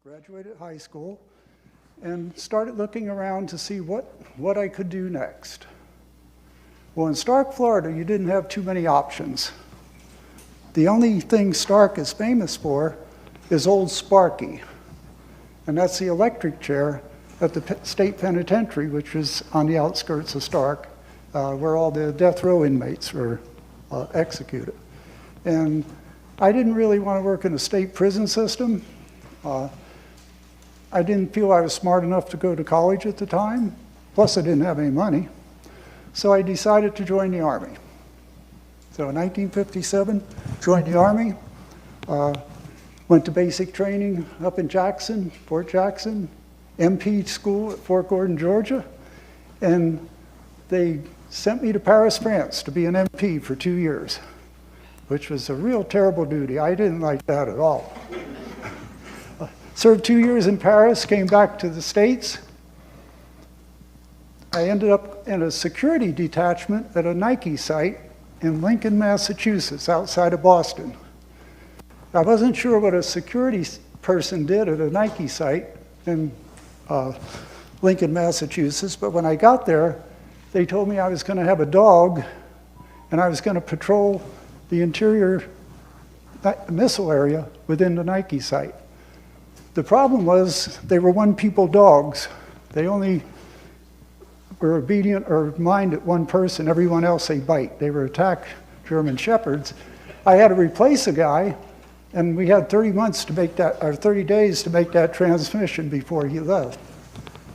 graduated high school, and started looking around to see what I could do next. Well, in Stark, Florida, you didn't have too many options. The only thing Stark is famous for is Old Sparky, and that's the electric chair at the state penitentiary, which is on the outskirts of Stark, where all the death row inmates were executed. And I didn't really want to work in a state prison system. I didn't feel I was smart enough to go to college at the time, plus I didn't have any money. So I decided to join the Army. So in 1957, joined the Army, went to basic training up in Jackson, Fort Jackson, MP school at Fort Gordon, Georgia, and they sent me to Paris, France to be an MP for 2 years, which was a real terrible duty. I didn't like that at all. Served 2 years in Paris, came back to the States. I ended up in a security detachment at a Nike site in Lincoln, Massachusetts, outside of Boston. I wasn't sure what a security person did at a Nike site in Lincoln, Massachusetts, but when I got there, they told me I was going to have a dog and I was going to patrol the interior missile area within the Nike site. The problem was they were one-people dogs. They only were obedient or mind at one person, everyone else they bite. They were attack German Shepherds. I had to replace a guy, and we had 30 months to make that, or 30 days to make that transmission before he left.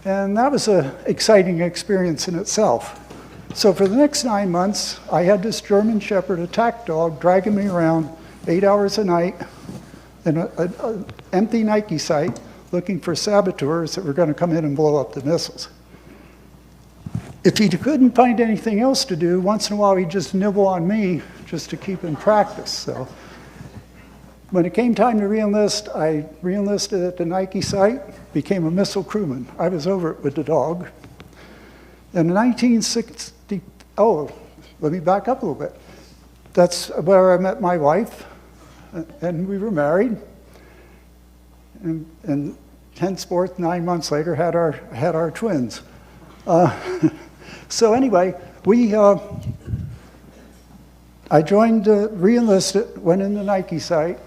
And that was an exciting experience in itself. So for the next 9 months, I had this German Shepherd attack dog dragging me around 8 hours a night in an empty Nike site looking for saboteurs that were going to come in and blow up the missiles. If he couldn't find anything else to do, once in a while he'd just nibble on me just to keep in practice. So when it came time to re-enlist, I re-enlisted at the Nike site, became a missile crewman. I was over it with the dog. In 1960, let me back up a little bit. That's where I met my wife, and we were married. And henceforth, 9 months later, had our twins. So anyway, I joined, re-enlisted, went in the Nike site,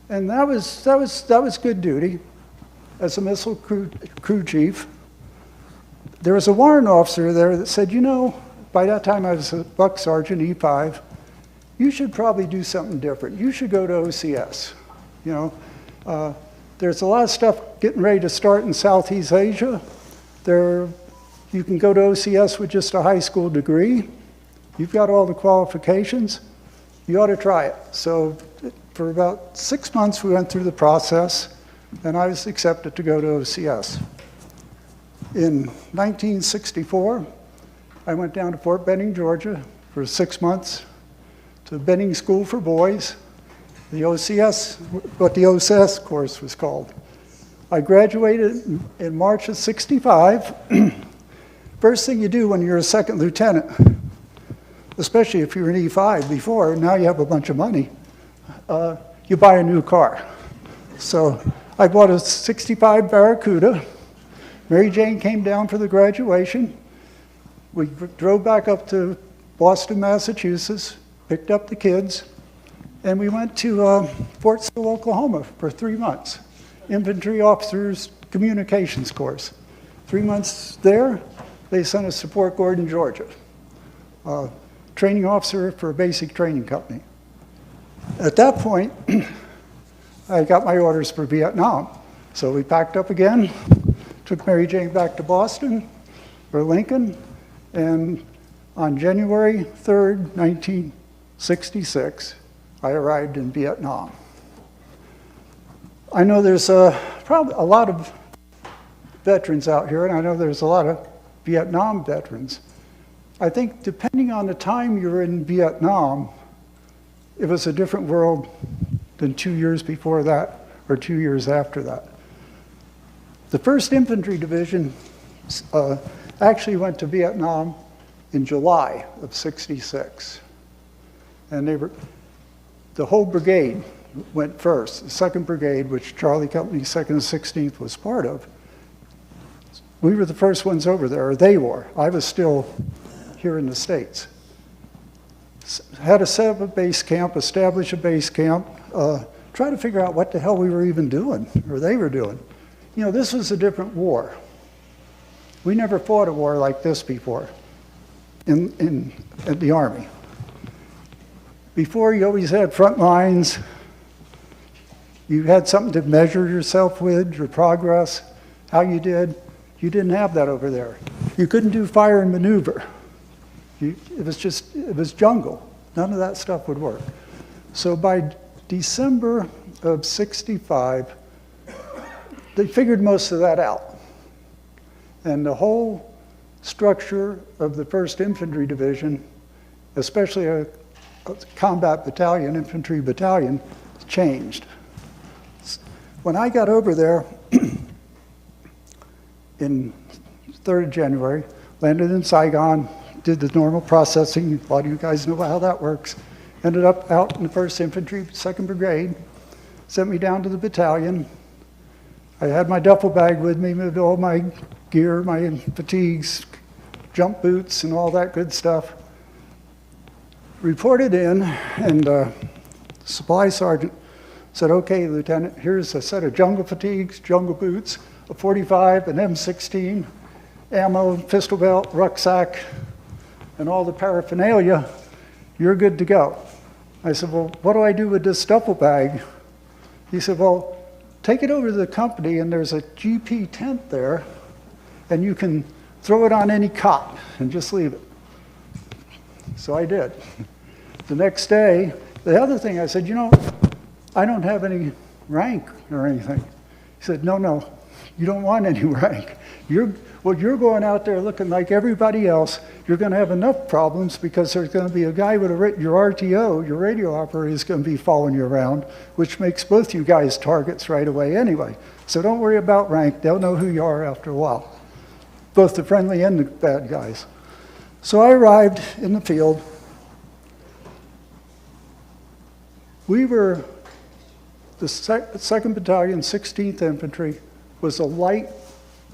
and that was good duty as a missile crew chief. There was a warrant officer there that said, you know, by that time I was a buck sergeant, E5, you should probably do something different. You should go to OCS. You know, there's a lot of stuff getting ready to start in Southeast Asia. You can go to OCS with just a high school degree. You've got all the qualifications. You ought to try it. So for about 6 months, we went through the process, and I was accepted to go to OCS. In 1964, I went down to Fort Benning, Georgia for 6 months to Benning School for Boys, the OCS, what the OCS course was called. I graduated in March of '65. First thing you do when you're a second lieutenant, especially if you're an E5 before, now you have a bunch of money, you buy a new car. So I bought a '65 Barracuda. Mary Jane came down for the graduation. We drove back up to Boston, Massachusetts, picked up the kids, and we went to Fort Sill, Oklahoma for 3 months. Infantry Officers Communications course. 3 months there, they sent us to Fort Gordon, Georgia. Training officer for a basic training company. At that point, I got my orders for Vietnam. So we packed up again, took Mary Jane back to Boston, or Lincoln, and on January 3rd, 1966, I arrived in Vietnam. I know there's probably a lot of veterans out here, and I know there's a lot of Vietnam veterans. I think depending on the time you were in Vietnam, it was a different world than 2 years before that or 2 years after that. The 1st Infantry Division actually went to Vietnam in July of '66. And the whole brigade went first. The 2nd Brigade, which Charlie Company 2nd and 16th was part of, we were the first ones over there, or they were. I was still here in the States. Had to set up a base camp, establish a base camp, try to figure out what the hell we were even doing, or they were doing. You know, this was a different war. We never fought a war like this before in the Army. Before, you always had front lines. You had something to measure yourself with, your progress, how you did. You didn't have that over there. You couldn't do fire and maneuver. It was jungle. None of that stuff would work. So by December of '65, they figured most of that out. And the whole structure of the 1st Infantry Division, especially a combat battalion, infantry battalion, changed. When I got over there in 3rd of January, landed in Saigon, did the normal processing. A lot of you guys know how that works. Ended up out in the 1st Infantry, 2nd Brigade, sent me down to the battalion. I had my duffel bag with me with all my gear, my fatigues, jump boots, and all that good stuff. Reported in, and supply sergeant said, "Okay, Lieutenant, here's a set of jungle fatigues, jungle boots, a .45, an M16, ammo, pistol belt, rucksack, and all the paraphernalia. You're good to go." I said, "Well, what do I do with this duffel bag?" He said, "Well, take it over to the company, and there's a GP tent there, and you can throw it on any cot and just leave it." So I did. The next day, the other thing, I said, "You know, I don't have any rank or anything." He said, "No, you don't want any rank. You're going out there looking like everybody else. You're going to have enough problems because there's going to be a guy with your RTO, your radio operator, is going to be following you around, which makes both you guys targets right away anyway. So don't worry about rank. They'll know who you are after a while, both the friendly and the bad guys." So I arrived in the field. We were the 2nd Battalion, 16th Infantry, was a light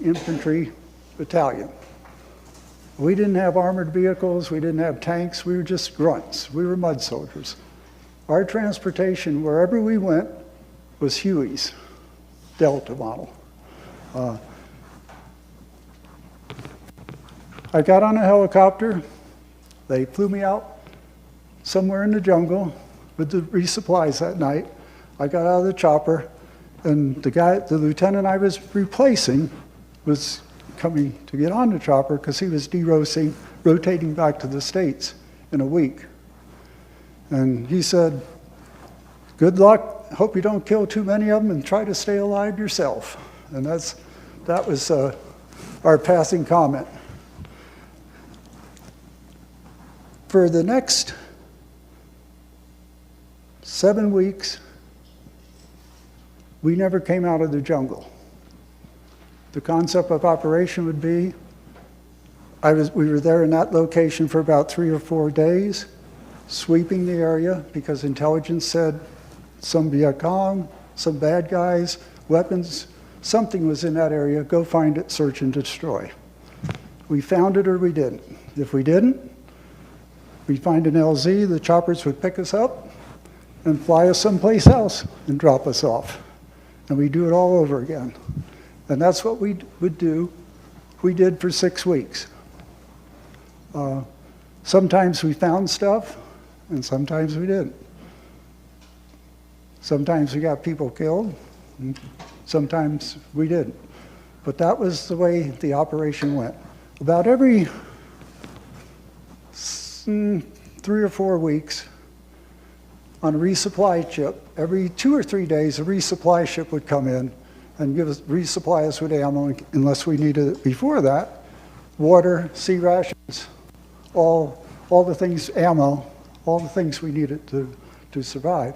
infantry battalion. We didn't have armored vehicles, we didn't have tanks, we were just grunts. We were mud soldiers. Our transportation, wherever we went, was Huey's Delta model. I got on a helicopter, they flew me out somewhere in the jungle with the resupplies that night. I got out of the chopper, and the lieutenant I was replacing was coming to get on the chopper because he was rotating back to the States in a week. And he said, "Good luck, hope you don't kill too many of them, and try to stay alive yourself." And that was our passing comment. For the next 7 weeks, we never came out of the jungle. The concept of operation would be, we were there in that location for about 3 or 4 days, sweeping the area because intelligence said some Viet Cong, some bad guys, weapons, something was in that area, go find it, search and destroy. We found it or we didn't. If we didn't, we'd find an LZ, the choppers would pick us up and fly us someplace else and drop us off. And we'd do it all over again. And that's what we would do. We did for 6 weeks. Sometimes we found stuff, and sometimes we didn't. Sometimes we got people killed, and sometimes we didn't. But that was the way the operation went. About every 3 or 4 weeks, on a resupply ship, every 2 or 3 days, a resupply ship would come in and resupply us with ammo unless we needed it before that. Water, sea rations, all the things, ammo, all the things we needed to survive.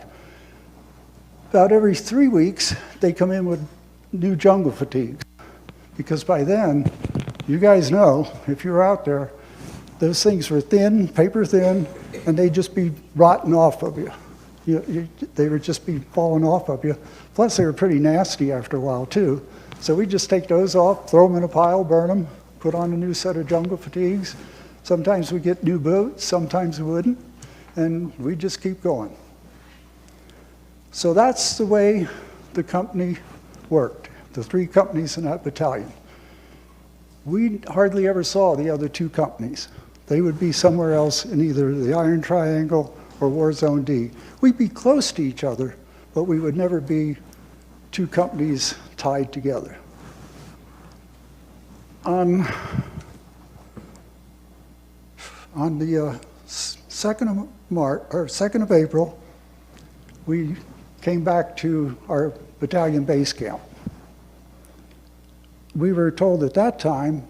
About every 3 weeks, they come in with new jungle fatigues. Because by then, you guys know, if you're out there, those things were thin, paper thin, and they'd just be rotting off of you. they would just be falling off of you. Plus, they were pretty nasty after a while, too. So we just take those off, throw them in a pile, burn them, put on a new set of jungle fatigues. Sometimes we get new boots, sometimes we wouldn't, and we just keep going. So that's the way the company worked, the 3 companies in that battalion. We hardly ever saw the other 2 companies. They would be somewhere else in either the Iron Triangle or War Zone D. We'd be close to each other, but we would never be 2 companies tied together. On the 2nd of April, we came back to our battalion base camp. We were told at that time,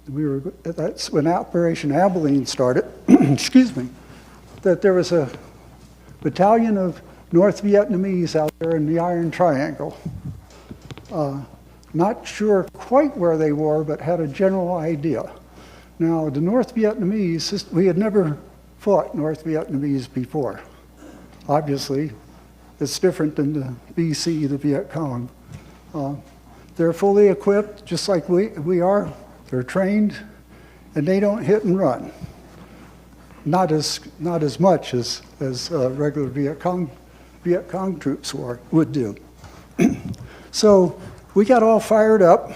that's when Operation Abilene started, excuse me, that there was a battalion of North Vietnamese out there in the Iron Triangle. Not sure quite where they were, but had a general idea. Now, the North Vietnamese, we had never fought North Vietnamese before. Obviously, it's different than the BC, the Viet Cong. They're fully equipped, just like we are. They're trained, and they don't hit and run. Not as much as regular Viet Cong troops would do. So we got all fired up,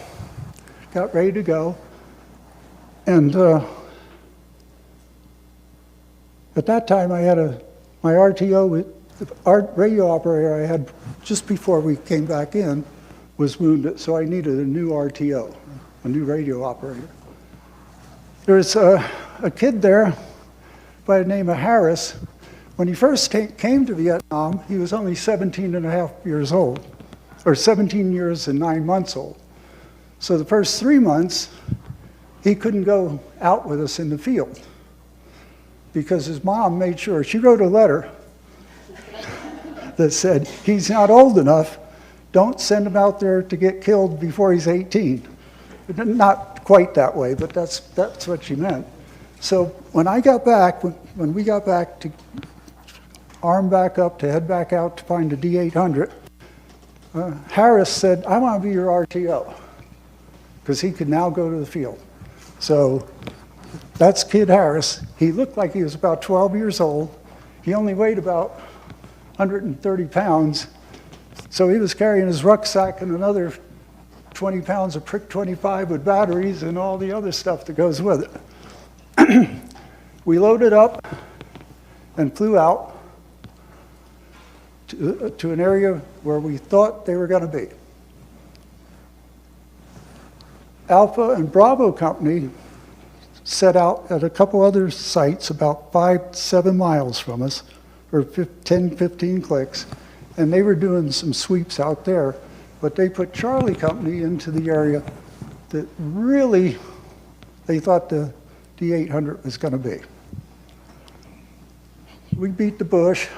got ready to go, and at that time I had my RTO, our radio operator I had just before we came back in was wounded, so I needed a new RTO, a new radio operator. There's a kid there by the name of Harris. When he first came to Vietnam, he was only 17 and a half years old, or 17 years and 9 months old. So the first 3 months, he couldn't go out with us in the field because his mom made sure, she wrote a letter that said, he's not old enough, don't send him out there to get killed before he's 18. Not quite that way, but that's what she meant. So when I got back, when we got back to arm back up to head back out to find a D-800, Harris said, I want to be your RTO, because he could now go to the field. So that's Kid Harris. He looked like he was about 12 years old. He only weighed about 130 pounds. So he was carrying his rucksack and another 20 pounds of Prick 25 with batteries and all the other stuff that goes with it. We loaded up and flew out to an area where we thought they were going to be. Alpha and Bravo Company set out at a couple other sites about 5 to 7 miles from us, or 10, 15 clicks, and they were doing some sweeps out there, but they put Charlie Company into the area that really they thought the D-800 was going to be. We beat the bush,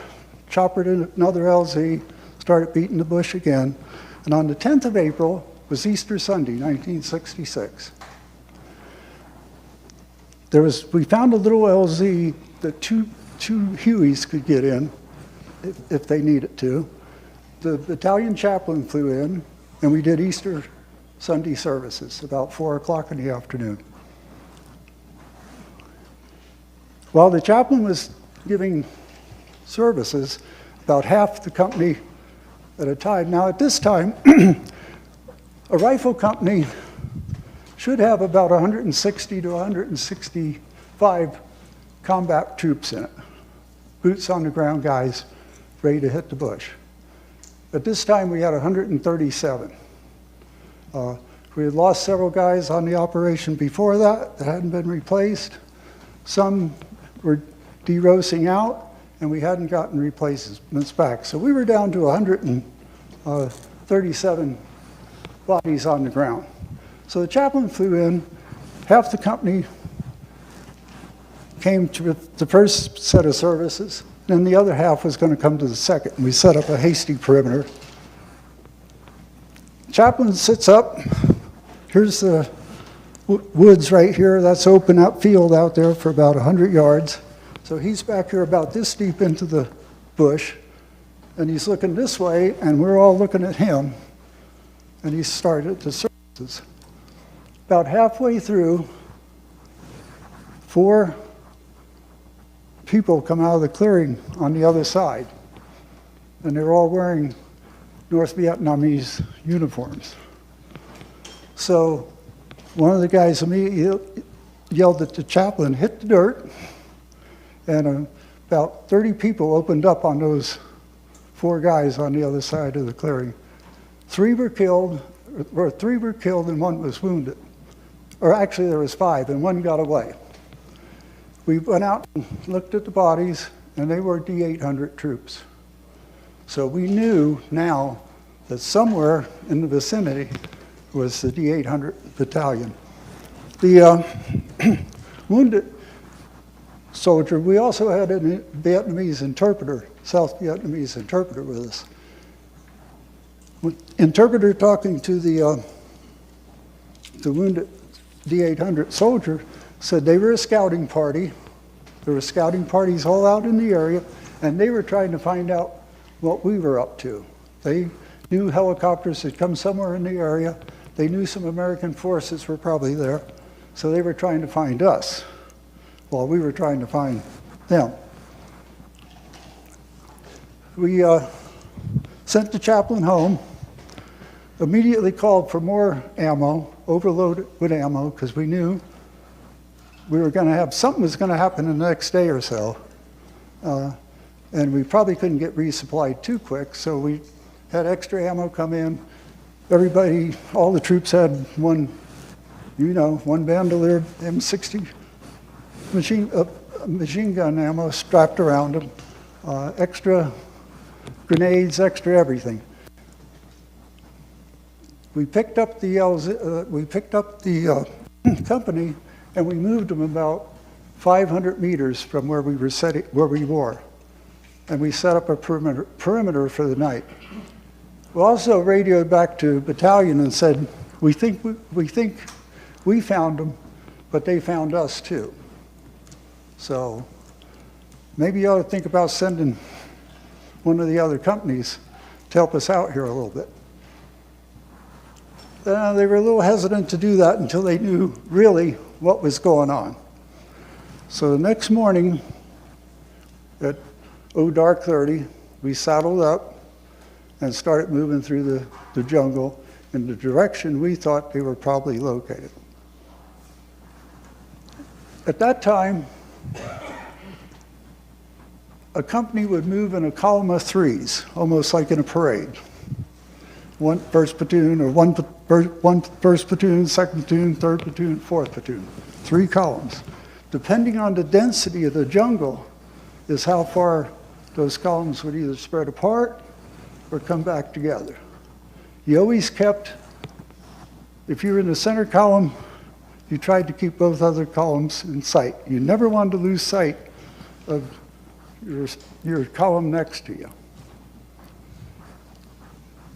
choppered in another LZ, started beating the bush again, and on the 10th of April was Easter Sunday, 1966. We found a little LZ that two Hueys could get in if they needed to. The battalion chaplain flew in, and we did Easter Sunday services about 4 o'clock in the afternoon. While the chaplain was giving services, about half the company at a time. Now at this time, a rifle company should have about 160 to 165 combat troops in it. Boots on the ground guys ready to hit the bush. At this time we had 137. We had lost several guys on the operation before that hadn't been replaced. Some were de-roasting out, and we hadn't gotten replacements back. So we were down to 137 bodies on the ground. So the chaplain flew in, half the company came to the first set of services, and the other half was going to come to the second. And we set up a hasty perimeter. Chaplain sits up. Here's the woods right here. That's open up field out there for about 100 yards. So he's back here about this deep into the bush, and he's looking this way, and we're all looking at him, and he started to surface. About halfway through, 4 people come out of the clearing on the other side, and they're all wearing North Vietnamese uniforms. So one of the guys immediately yelled at the chaplain, "Hit the dirt," and about 30 people opened up on those 4 guys on the other side of the clearing. 3 were killed and 1 was wounded. Or actually there was 5 and 1 got away. We went out and looked at the bodies, and they were D-800 troops. So we knew now that somewhere in the vicinity was the D-800 battalion. The wounded soldier, we also had a Vietnamese interpreter, South Vietnamese interpreter with us. Interpreter talking to the wounded D-800 soldier said they were a scouting party. There were scouting parties all out in the area, and they were trying to find out what we were up to. They knew helicopters had come somewhere in the area. They knew some American forces were probably there, so they were trying to find us while we were trying to find them. We sent the chaplain home, immediately called for more ammo, overloaded with ammo, because we knew we were going to have, something was going to happen the next day or so. And we probably couldn't get resupplied too quick, so we had extra ammo come in. Everybody, all the troops had one bandolier M60 machine gun ammo strapped around them, extra grenades, extra everything. We picked up the company, and we moved them about 500 meters from where we were, and we set up a perimeter for the night. We also radioed back to battalion and said, we think we found them, but they found us too. So maybe you ought to think about sending one of the other companies to help us out here a little bit. They were a little hesitant to do that until they knew really what was going on. So the next morning at dark 30, we saddled up and started moving through the jungle in the direction we thought they were probably located. At that time, a company would move in a column of 3s, almost like in a parade. One first platoon, or one first platoon, second platoon, third platoon, fourth platoon. 3 columns. Depending on the density of the jungle is how far those columns would either spread apart or come back together. You always kept, if you were in the center column, you tried to keep both other columns in sight. You never wanted to lose sight of your column next to you.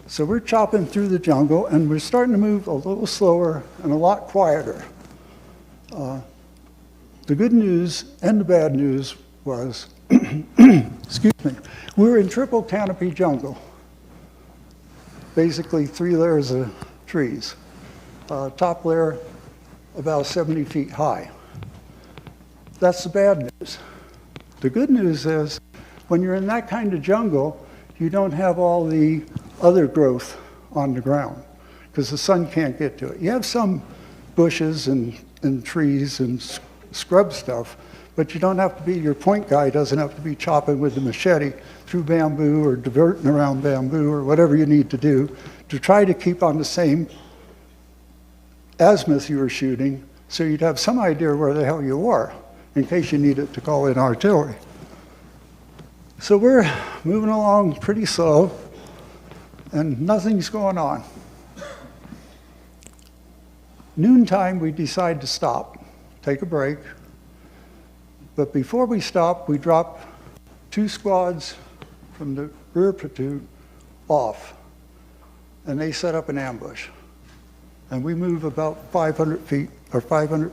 So we're chopping through the jungle, and we're starting to move a little slower and a lot quieter. The good news and the bad news was, excuse me, we were in triple canopy jungle, basically 3 layers of trees. Top layer about 70 feet high. That's the bad news. The good news is, when you're in that kind of jungle, you don't have all the other growth on the ground, because the sun can't get to it. You have some bushes and trees and scrub stuff, but you don't have to be, your point guy doesn't have to be chopping with the machete through bamboo or diverting around bamboo or whatever you need to do to try to keep on the same azimuth you were shooting, so you'd have some idea where the hell you were in case you needed to call in artillery. So we're moving along pretty slow, and nothing's going on. Noontime, we decide to stop, take a break. But before we stop, we drop 2 squads from the rear platoon off, and they set up an ambush. And we move about 500 feet, or 500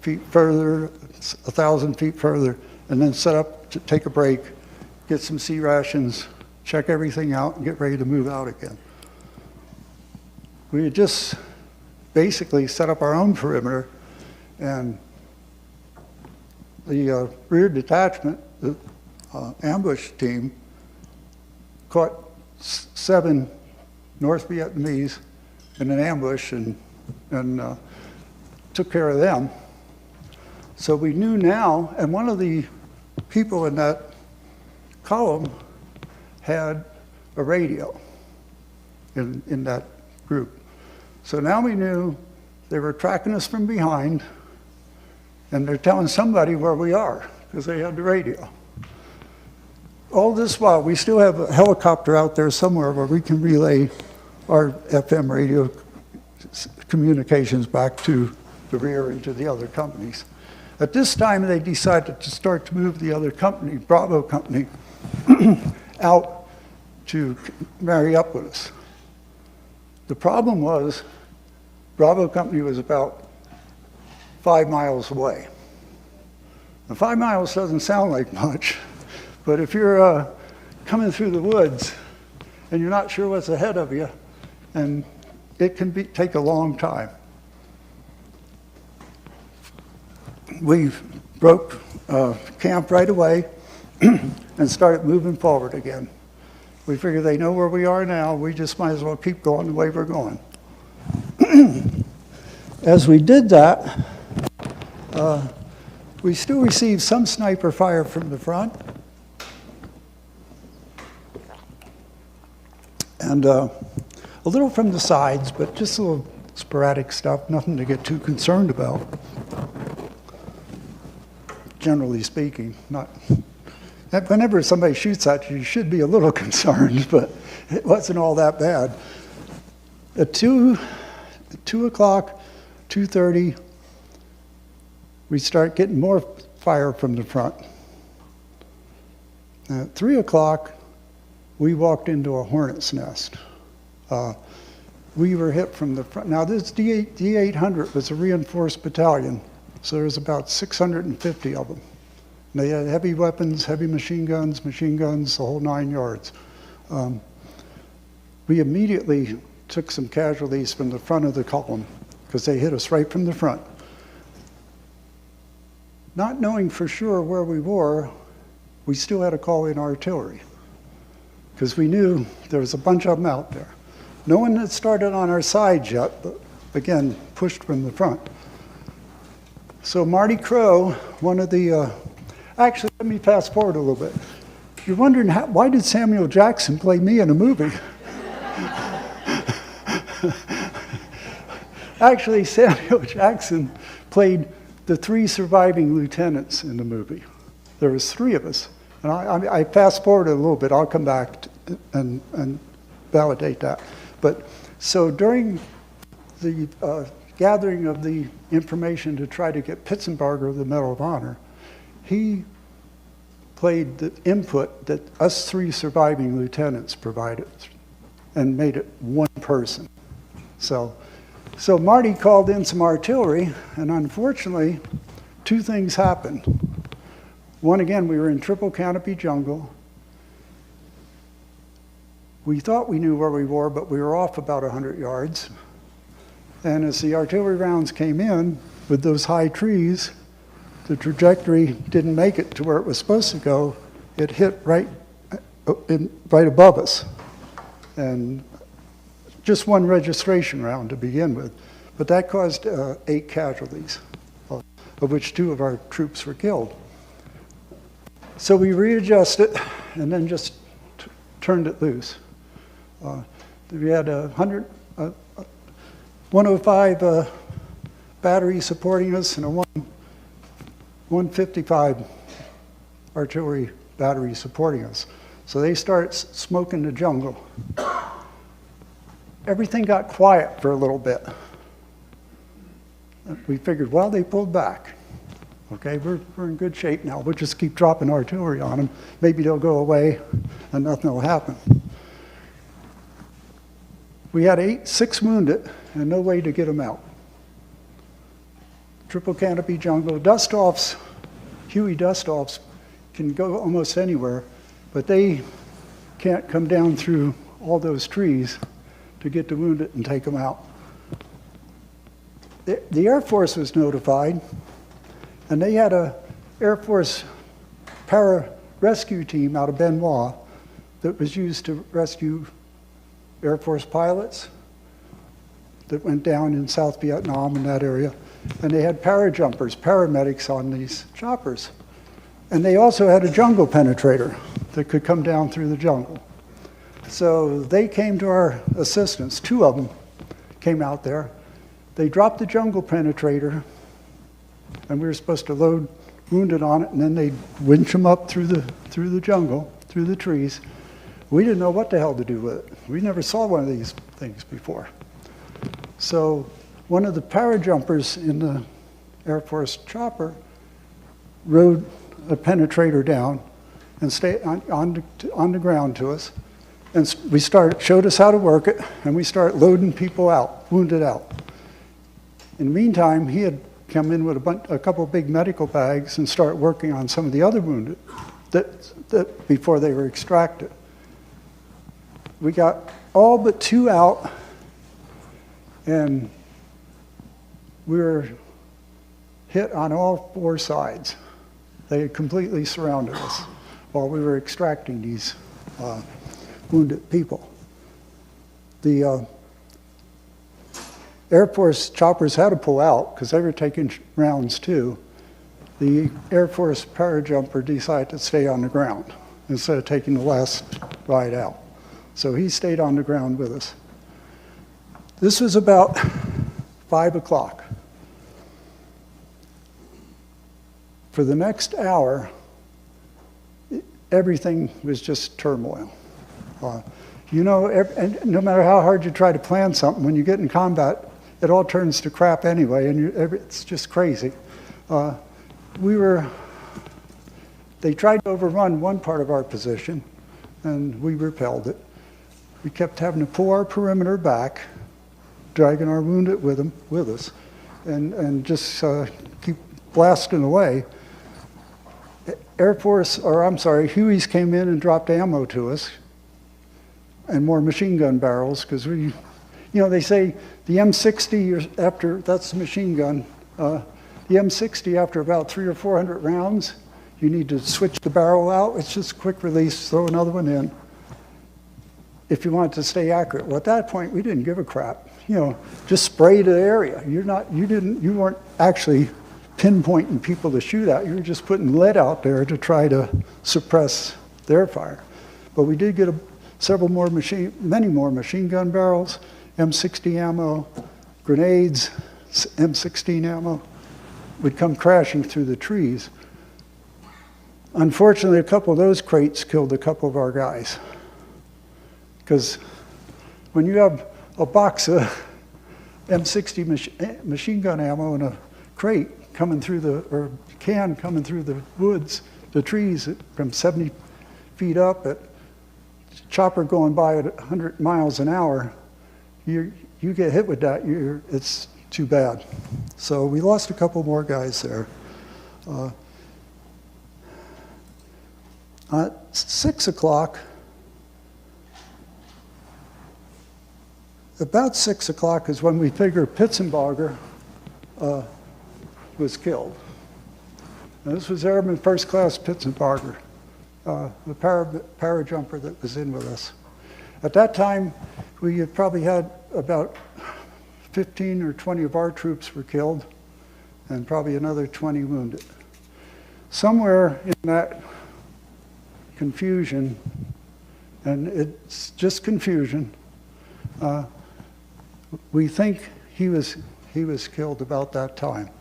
feet further, 1,000 feet further, and then set up to take a break get some sea rations, check everything out, and get ready to move out again. We had just basically set up our own perimeter, and the rear detachment, the ambush team, caught 7 North Vietnamese in an ambush and took care of them. So we knew now, and one of the people in that column had a radio in that group. So now we knew they were tracking us from behind, and they're telling somebody where we are, because they had the radio. All this while, we still have a helicopter out there somewhere where we can relay our FM radio communications back to the rear and to the other companies. At this time, they decided to start to move the other company, Bravo Company, out to marry up with us. The problem was, Bravo Company was about 5 miles away. Now, 5 miles doesn't sound like much, but if you're coming through the woods and you're not sure what's ahead of you, and it can take a long time. We broke camp right away and started moving forward again. We figured they know where we are now, we just might as well keep going the way we're going. As we did that, we still received some sniper fire from the front. And a little from the sides, but just a little sporadic stuff, nothing to get too concerned about. Generally speaking, not. Whenever somebody shoots at you, you should be a little concerned, but it wasn't all that bad. At 2 o'clock, 2:30, we start getting more fire from the front. At 3 o'clock, we walked into a hornet's nest. We were hit from the front. Now this D800 was a reinforced battalion, so there was about 650 of them. And they had heavy weapons, heavy machine guns, the whole 9 yards. We immediately took some casualties from the front of the column because they hit us right from the front. Not knowing for sure where we were, we still had to call in artillery because we knew there was a bunch of them out there. No one had started on our sides yet, but again, pushed from the front. So Marty Crow, one of the, actually, let me fast forward a little bit. You're wondering, why did Samuel Jackson play me in a movie? Actually, Samuel Jackson played the 3 surviving lieutenants in the movie. There was 3 of us. And I fast forward a little bit. I'll come back and validate that. But so during the gathering of the information to try to get Pitzenbarger the Medal of Honor, he played the input that us 3 surviving lieutenants provided and made it one person. So Marty called in some artillery, and unfortunately, 2 things happened. One, again, we were in triple canopy jungle. We thought we knew where we were, but we were off about 100 yards. And as the artillery rounds came in with those high trees, the trajectory didn't make it to where it was supposed to go. It hit right above us. And just one registration round to begin with. But that caused 8 casualties, of which 2 of our troops were killed. So we readjusted and then just turned it loose. We had 105 battery supporting us and a 155 artillery battery supporting us. So they start smoking the jungle. Everything got quiet for a little bit. We figured, well, they pulled back. Okay, we're in good shape now. We'll just keep dropping artillery on them. Maybe they'll go away and nothing will happen. We had 6 wounded and no way to get them out. Triple canopy jungle. Dust-offs, Huey dust-offs can go almost anywhere, but they can't come down through all those trees to get the wounded and take them out. The Air Force was notified, and they had a Air Force para-rescue team out of Benoit that was used to rescue Air Force pilots that went down in South Vietnam in that area. And they had parajumpers, paramedics on these choppers. And they also had a jungle penetrator that could come down through the jungle. So they came to our assistance. 2 of them came out there. They dropped the jungle penetrator, and we were supposed to load wounded on it, and then they'd winch them up through the jungle, through the trees. We didn't know what the hell to do with it. We never saw one of these things before. So one of the parajumpers in the Air Force chopper rode a penetrator down and stayed on the ground to us. And we showed us how to work it, and we started loading people out, wounded out. In the meantime, he had come in with a couple of big medical bags and start working on some of the other wounded that before they were extracted. We got all but 2 out, and we were hit on all 4 sides. They had completely surrounded us while we were extracting these wounded people. The Air Force choppers had to pull out because they were taking rounds too. The Air Force parajumper decided to stay on the ground instead of taking the last ride out. So he stayed on the ground with us. This was about 5 o'clock. For the next hour, everything was just turmoil. You know, and no matter how hard you try to plan something, when you get in combat, it all turns to crap anyway, and it's just crazy. They tried to overrun one part of our position, and we repelled it. We kept having to pull our perimeter back, dragging our wounded with us, and just keep blasting away. Hueys came in and dropped ammo to us, and more machine gun barrels, because they say the M60, that's the machine gun, the M60 after about 300 or 400 rounds, you need to switch the barrel out. It's just quick release, throw another one in, if you want it to stay accurate. Well, at that point, we didn't give a crap. Just spray the area. You weren't actually pinpointing people to shoot at. You were just putting lead out there to try to suppress their fire. But we did get many more machine gun barrels, M60 ammo, grenades, M16 ammo would come crashing through the trees. Unfortunately, a couple of those crates killed a couple of our guys. Because when you have a box of M60 machine gun ammo in a crate coming through can coming through the woods, the trees from 70 feet up, at chopper going by at 100 miles an hour, you get hit with that, it's too bad. So we lost a couple more guys there. At 6 o'clock, about 6 o'clock is when we figured Pitzenbarger was killed. Now, this was Airman First Class Pitzenbarger, the parajumper that was in with us. At that time, we had probably had about 15 or 20 of our troops were killed, and probably another 20 wounded. Somewhere in that confusion, and it's just confusion, we think he was killed about that time.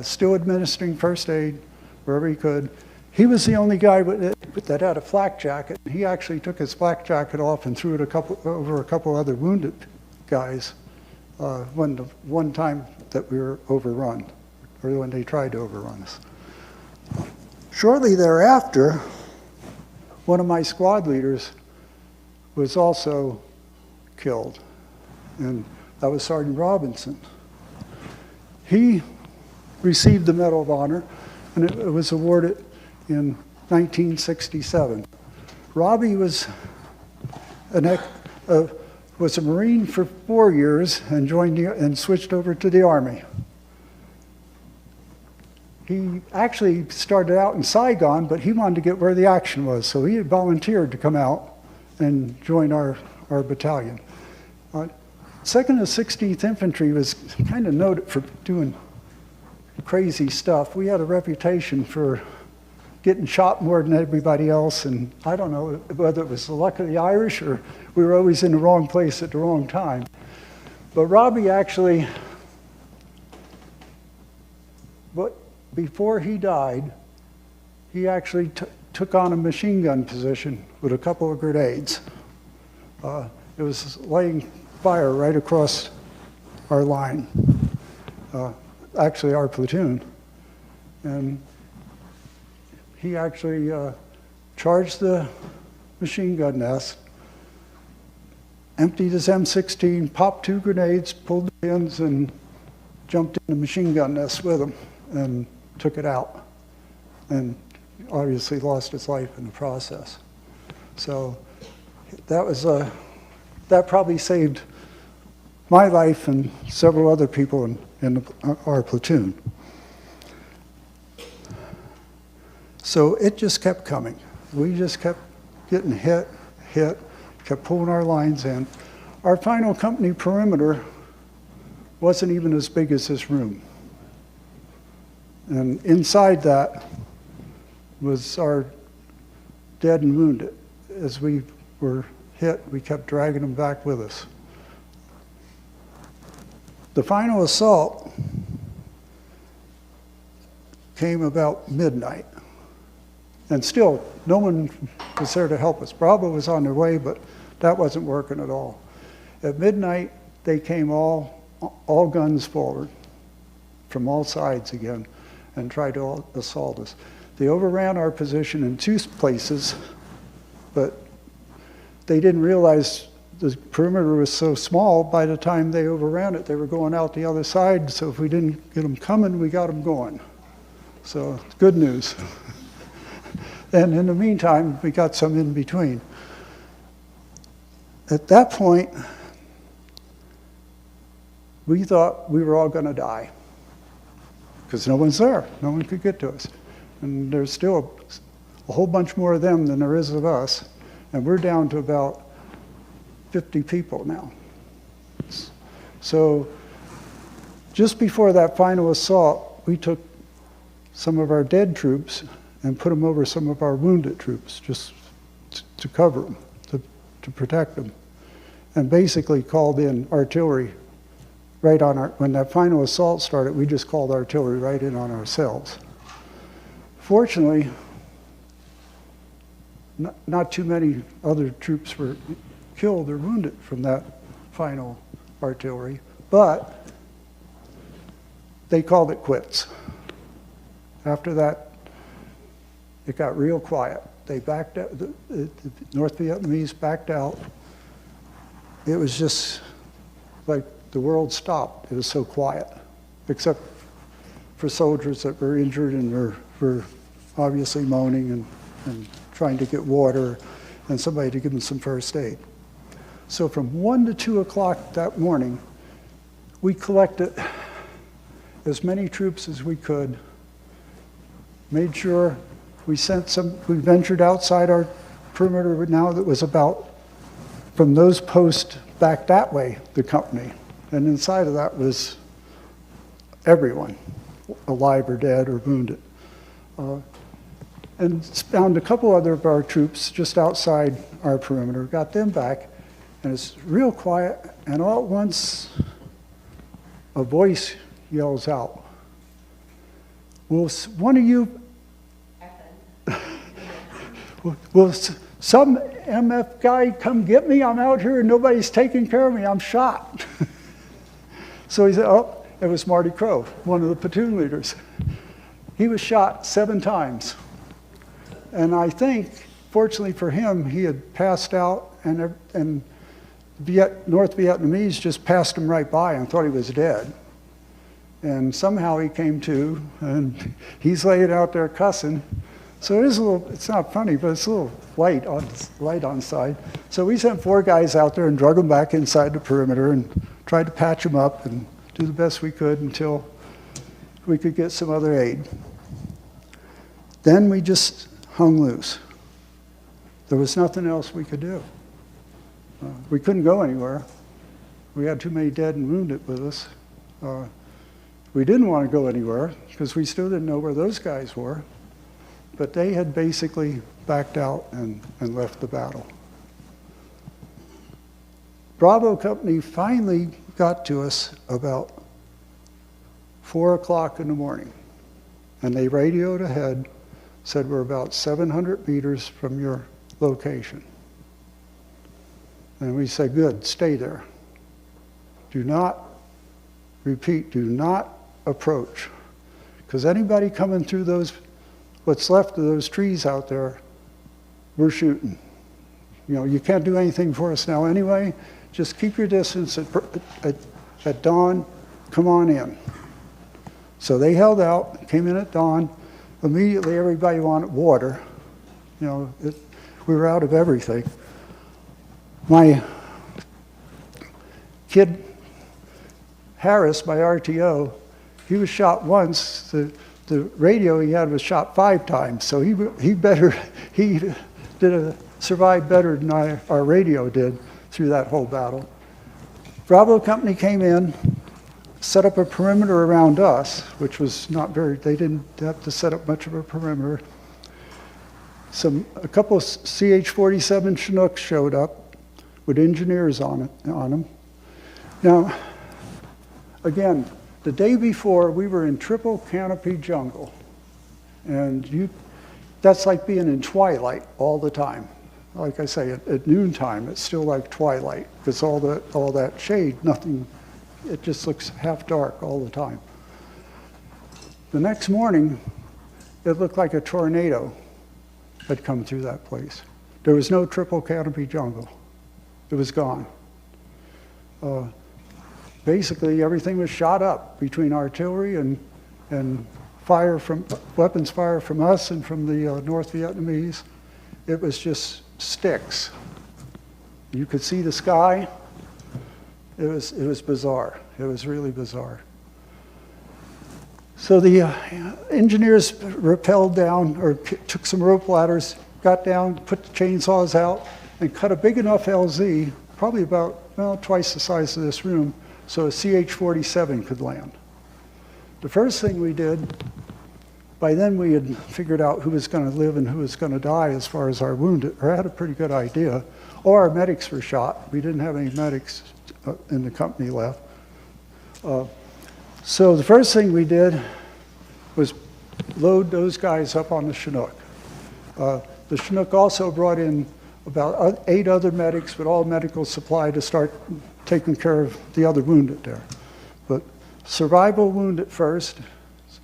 Still administering first aid wherever he could. He was the only guy that had a flak jacket. He actually took his flak jacket off and threw it over a couple other wounded guys one time that we were overrun, or when they tried to overrun us. Shortly thereafter, one of my squad leaders was also killed, and that was Sergeant Robinson. He received the Medal of Honor, and it was awarded in 1967. Robbie was was a Marine for 4 years and and switched over to the Army. He actually started out in Saigon, but he wanted to get where the action was, so he had volunteered to come out and join our battalion. 2nd and 16th Infantry was kind of noted for doing crazy stuff. We had a reputation for getting shot more than everybody else, and I don't know whether it was the luck of the Irish or we were always in the wrong place at the wrong time. But Robbie actually, before he died, he actually took on a machine gun position with a couple of grenades. It was laying fire right across our line, actually our platoon. And he actually charged the machine gun nest, emptied his M16, popped 2 grenades, pulled the pins, and jumped in the machine gun nest with him and took it out. And obviously lost his life in the process. So that probably saved my life and several other people in our platoon. So it just kept coming. We just kept getting hit, kept pulling our lines in. Our final company perimeter wasn't even as big as this room. And inside that was our dead and wounded. As we were hit, we kept dragging them back with us. The final assault came about midnight. And still, no one was there to help us. Bravo was on their way, but that wasn't working at all. At midnight, they came all guns forward from all sides again and tried to assault us. They overran our position in 2 places, but they didn't realize the perimeter was so small. By the time they overran it, they were going out the other side, so if we didn't get them coming, we got them going. So, good news. And in the meantime, we got some in between. At that point, we thought we were all going to die because no one's there. No one could get to us. And there's still a whole bunch more of them than there is of us. And we're down to about 50 people now. So just before that final assault, we took some of our dead troops and put them over some of our wounded troops just to cover them, to protect them. And basically called in artillery right on when that final assault started, we just called artillery right in on ourselves. Fortunately, not too many other troops were killed or wounded from that final artillery, but they called it quits. After that, it got real quiet. They backed out, the North Vietnamese backed out. It was just like the world stopped. It was so quiet, except for soldiers that were injured and were obviously moaning and trying to get water and somebody to give them some first aid. So from 1 to 2 o'clock that morning, we collected as many troops as we could, made sure we ventured outside our perimeter now that was about, from those posts back that way, the company. And inside of that was everyone, alive or dead or wounded. And found a couple other of our troops just outside our perimeter, got them back, and it's real quiet, and all at once, a voice yells out, "Will one of you, will some MF guy come get me? I'm out here and nobody's taking care of me, I'm shot." So he said, oh, it was Marty Crow, one of the platoon leaders. He was shot 7 times. And I think, fortunately for him, he had passed out, and North Vietnamese just passed him right by and thought he was dead. And somehow he came to, and he's laying out there cussing. So it is a little, it's not funny, but it's a little light on side. So we sent 4 guys out there and drug them back inside the perimeter and tried to patch them up and do the best we could until we could get some other aid. Then we just hung loose. There was nothing else we could do. We couldn't go anywhere. We had too many dead and wounded with us. We didn't want to go anywhere because we still didn't know where those guys were. But they had basically backed out and left the battle. Bravo Company finally got to us about 4 o'clock in the morning. And they radioed ahead, said we're about 700 meters from your location. And we said, good, stay there. Do not, repeat, do not approach. Because anybody coming through those, what's left of those trees out there, we're shooting. You know, you can't do anything for us now anyway. Just keep your distance at dawn, come on in. So they held out, came in at dawn. Immediately everybody wanted water. You know, we were out of everything. My kid, Harris, my RTO, he was shot once. The radio he had was shot 5 times, so he survived better than our radio did through that whole battle. Bravo Company came in, set up a perimeter around us, which was not very, they didn't have to set up much of a perimeter. A couple of CH-47 Chinooks showed up with engineers on them. Now, again, the day before, we were in triple canopy jungle. And that's like being in twilight all the time. Like I say, at noontime, it's still like twilight, because all that shade, nothing, it just looks half dark all the time. The next morning, it looked like a tornado had come through that place. There was no triple canopy jungle. It was gone. Basically, everything was shot up between artillery and weapons fire from us and from the North Vietnamese. It was just sticks. You could see the sky. It was bizarre. It was really bizarre. So the engineers rappelled down, or took some rope ladders, got down, put the chainsaws out, and cut a big enough LZ, probably about, well, twice the size of this room, so a CH-47 could land. The first thing we did, by then we had figured out who was going to live and who was going to die as far as our wounded, or had a pretty good idea. All our medics were shot. We didn't have any medics in the company left. So the first thing we did was load those guys up on the Chinook. The Chinook also brought in about 8 other medics with all medical supply to start taking care of the other wounded there. But survival wounded first,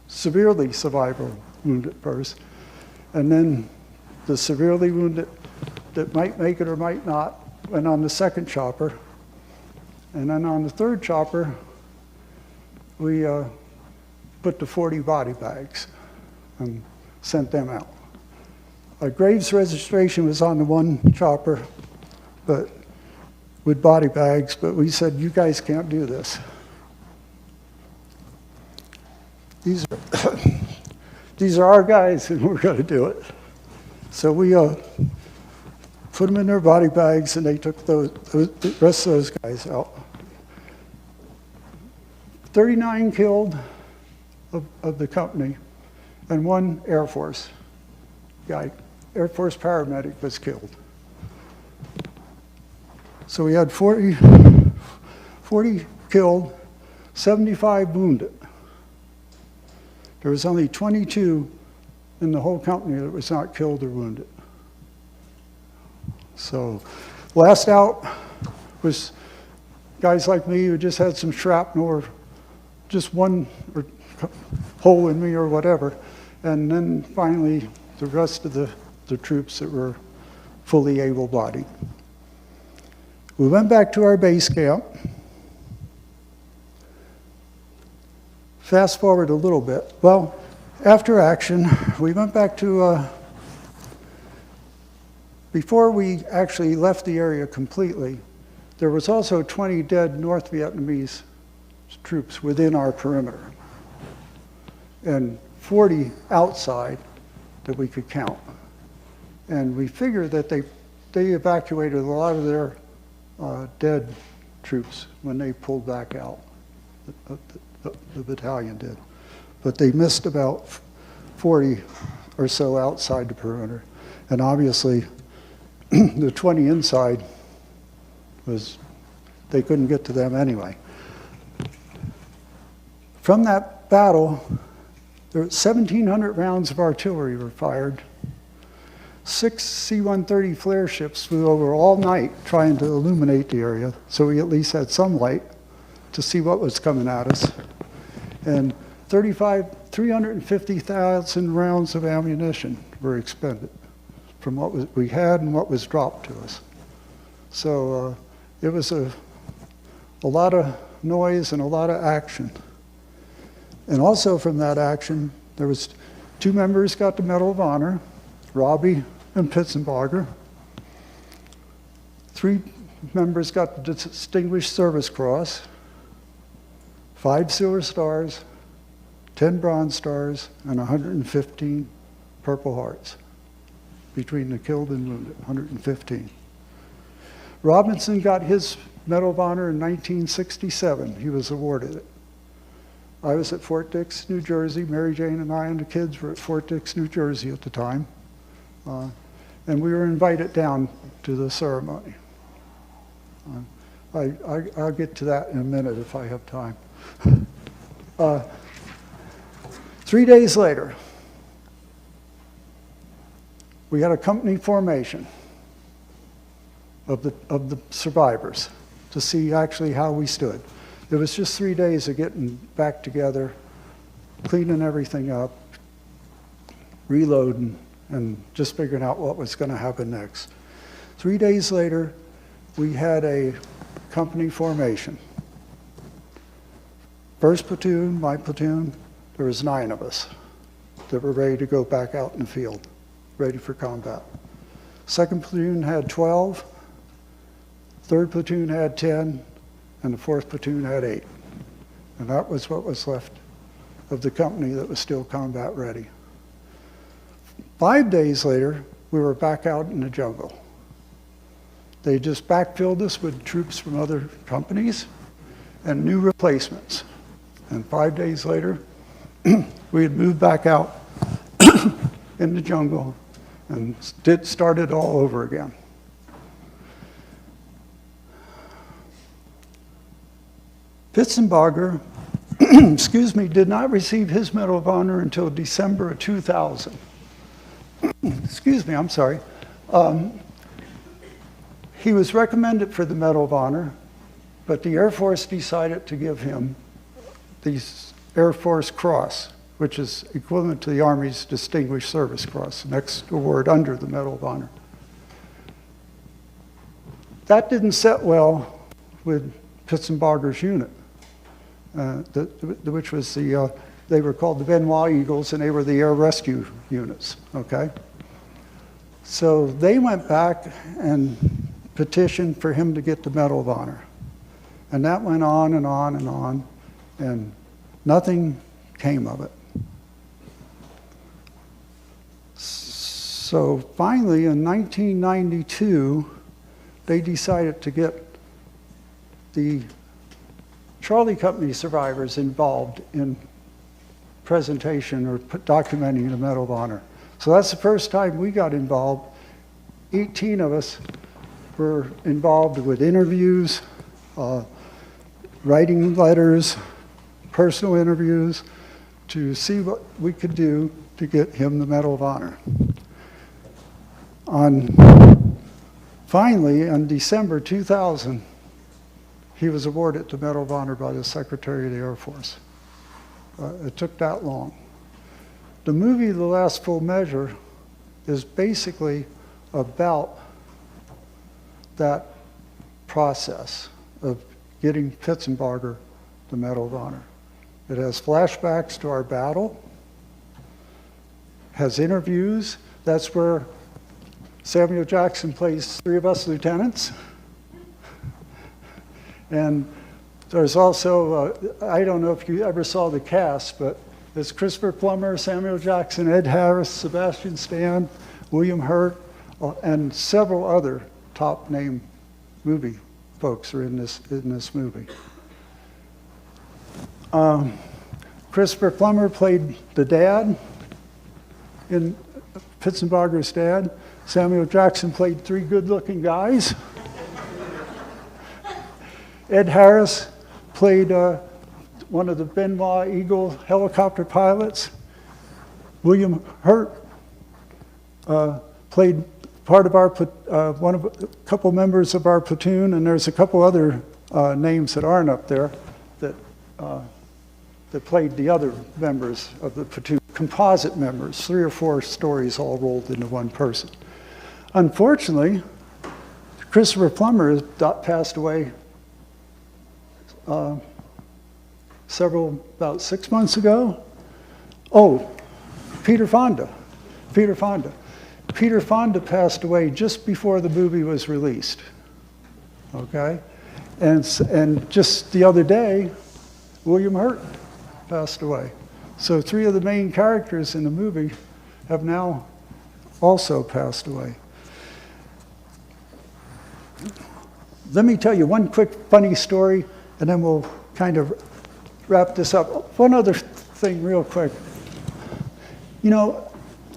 severely survival wounded first, and then the severely wounded that might make it or might not went on the second chopper. And then on the third chopper, we put the 40 body bags and sent them out. Graves registration was on the one chopper, but with body bags, but we said, you guys can't do this. These are our guys, and we're going to do it. So we put them in their body bags, and they took the rest of those guys out. 39 killed of the company, and 1 Air Force guy, Air Force paramedic, was killed. So we had 40 killed, 75 wounded. There was only 22 in the whole company that was not killed or wounded. So last out was guys like me who just had some shrapnel or just one hole in me or whatever. And then finally the rest of the troops that were fully able-bodied. We went back to our base camp. Fast forward a little bit. Well, after action, we went back to before we actually left the area completely, there was also 20 dead North Vietnamese troops within our perimeter, and 40 outside that we could count. And we figured that they evacuated a lot of their dead troops when they pulled back out. The battalion did. But they missed about 40 or so outside the perimeter. And obviously, the 20 inside they couldn't get to them anyway. From that battle, there were 1,700 rounds of artillery were fired. 6 C-130 flare ships flew over all night trying to illuminate the area, so we at least had some light to see what was coming at us. And 350,000 rounds of ammunition were expended from what we had and what was dropped to us. So it was a lot of noise and a lot of action. And also from that action, there was 2 members got the Medal of Honor, Robbie and Pitzenbarger. 3 members got the Distinguished Service Cross, 5 Silver Stars, 10 Bronze Stars, and 115 Purple Hearts. Between the killed and wounded, 115. Robinson got his Medal of Honor in 1967. He was awarded it. I was at Fort Dix, New Jersey. Mary Jane and I and the kids were at Fort Dix, New Jersey at the time. And we were invited down to the ceremony. I'll get to that in a minute if I have time. 3 days later, we had a company formation of the survivors to see actually how we stood. It was just 3 days of getting back together, cleaning everything up, reloading, and just figuring out what was going to happen next. 3 days later, we had a company formation. First platoon, my platoon, there was 9 of us that were ready to go back out in the field, ready for combat. Second platoon had 12, third platoon had 10, and the fourth platoon had 8. And that was what was left of the company that was still combat ready. 5 days later, we were back out in the jungle. They just backfilled us with troops from other companies and new replacements. And 5 days later, we had moved back out in the jungle and started all over again. Pitzenbarger, excuse me, did not receive his Medal of Honor until December of 2000. Excuse me, I'm sorry. He was recommended for the Medal of Honor, but the Air Force decided to give him the Air Force Cross, which is equivalent to the Army's Distinguished Service Cross, the next award under the Medal of Honor. That didn't set well with Pitzenbarger's unit, which was they were called the Benoit Eagles, and they were the air rescue units, okay? So they went back and petitioned for him to get the Medal of Honor. And that went on and on and on, and nothing came of it. So finally, in 1992, they decided to get the Charlie Company survivors involved in presentation or documenting the Medal of Honor. So that's the first time we got involved. 18 of us were involved with interviews, writing letters, personal interviews, to see what we could do to get him the Medal of Honor. Finally, in December 2000, he was awarded the Medal of Honor by the Secretary of the Air Force. It took that long. The movie, The Last Full Measure, is basically about that process of getting Pitzenbarger the Medal of Honor. It has flashbacks to our battle, has interviews. That's where Samuel Jackson plays 3 of us lieutenants. And there's also, I don't know if you ever saw the cast, but there's Christopher Plummer, Samuel Jackson, Ed Harris, Sebastian Stan, William Hurt, and several other top name movie folks are in this movie. Christopher Plummer played the dad in Pitzenbarger's dad. Samuel Jackson played 3 good-looking guys. Ed Harris played one of the Benoit Eagle helicopter pilots. William Hurt played part of our a couple members of our platoon, and there's a couple other names that aren't up there that played the other members of the platoon, composite members, 3 or 4 stories all rolled into one person. Unfortunately, Christopher Plummer passed away about 6 months ago. Oh, Peter Fonda. Peter Fonda passed away just before the movie was released. Okay? And just the other day, William Hurt passed away. So 3 of the main characters in the movie have now also passed away. Let me tell you one quick funny story, and then we'll kind of wrap this up. One other thing real quick. You know,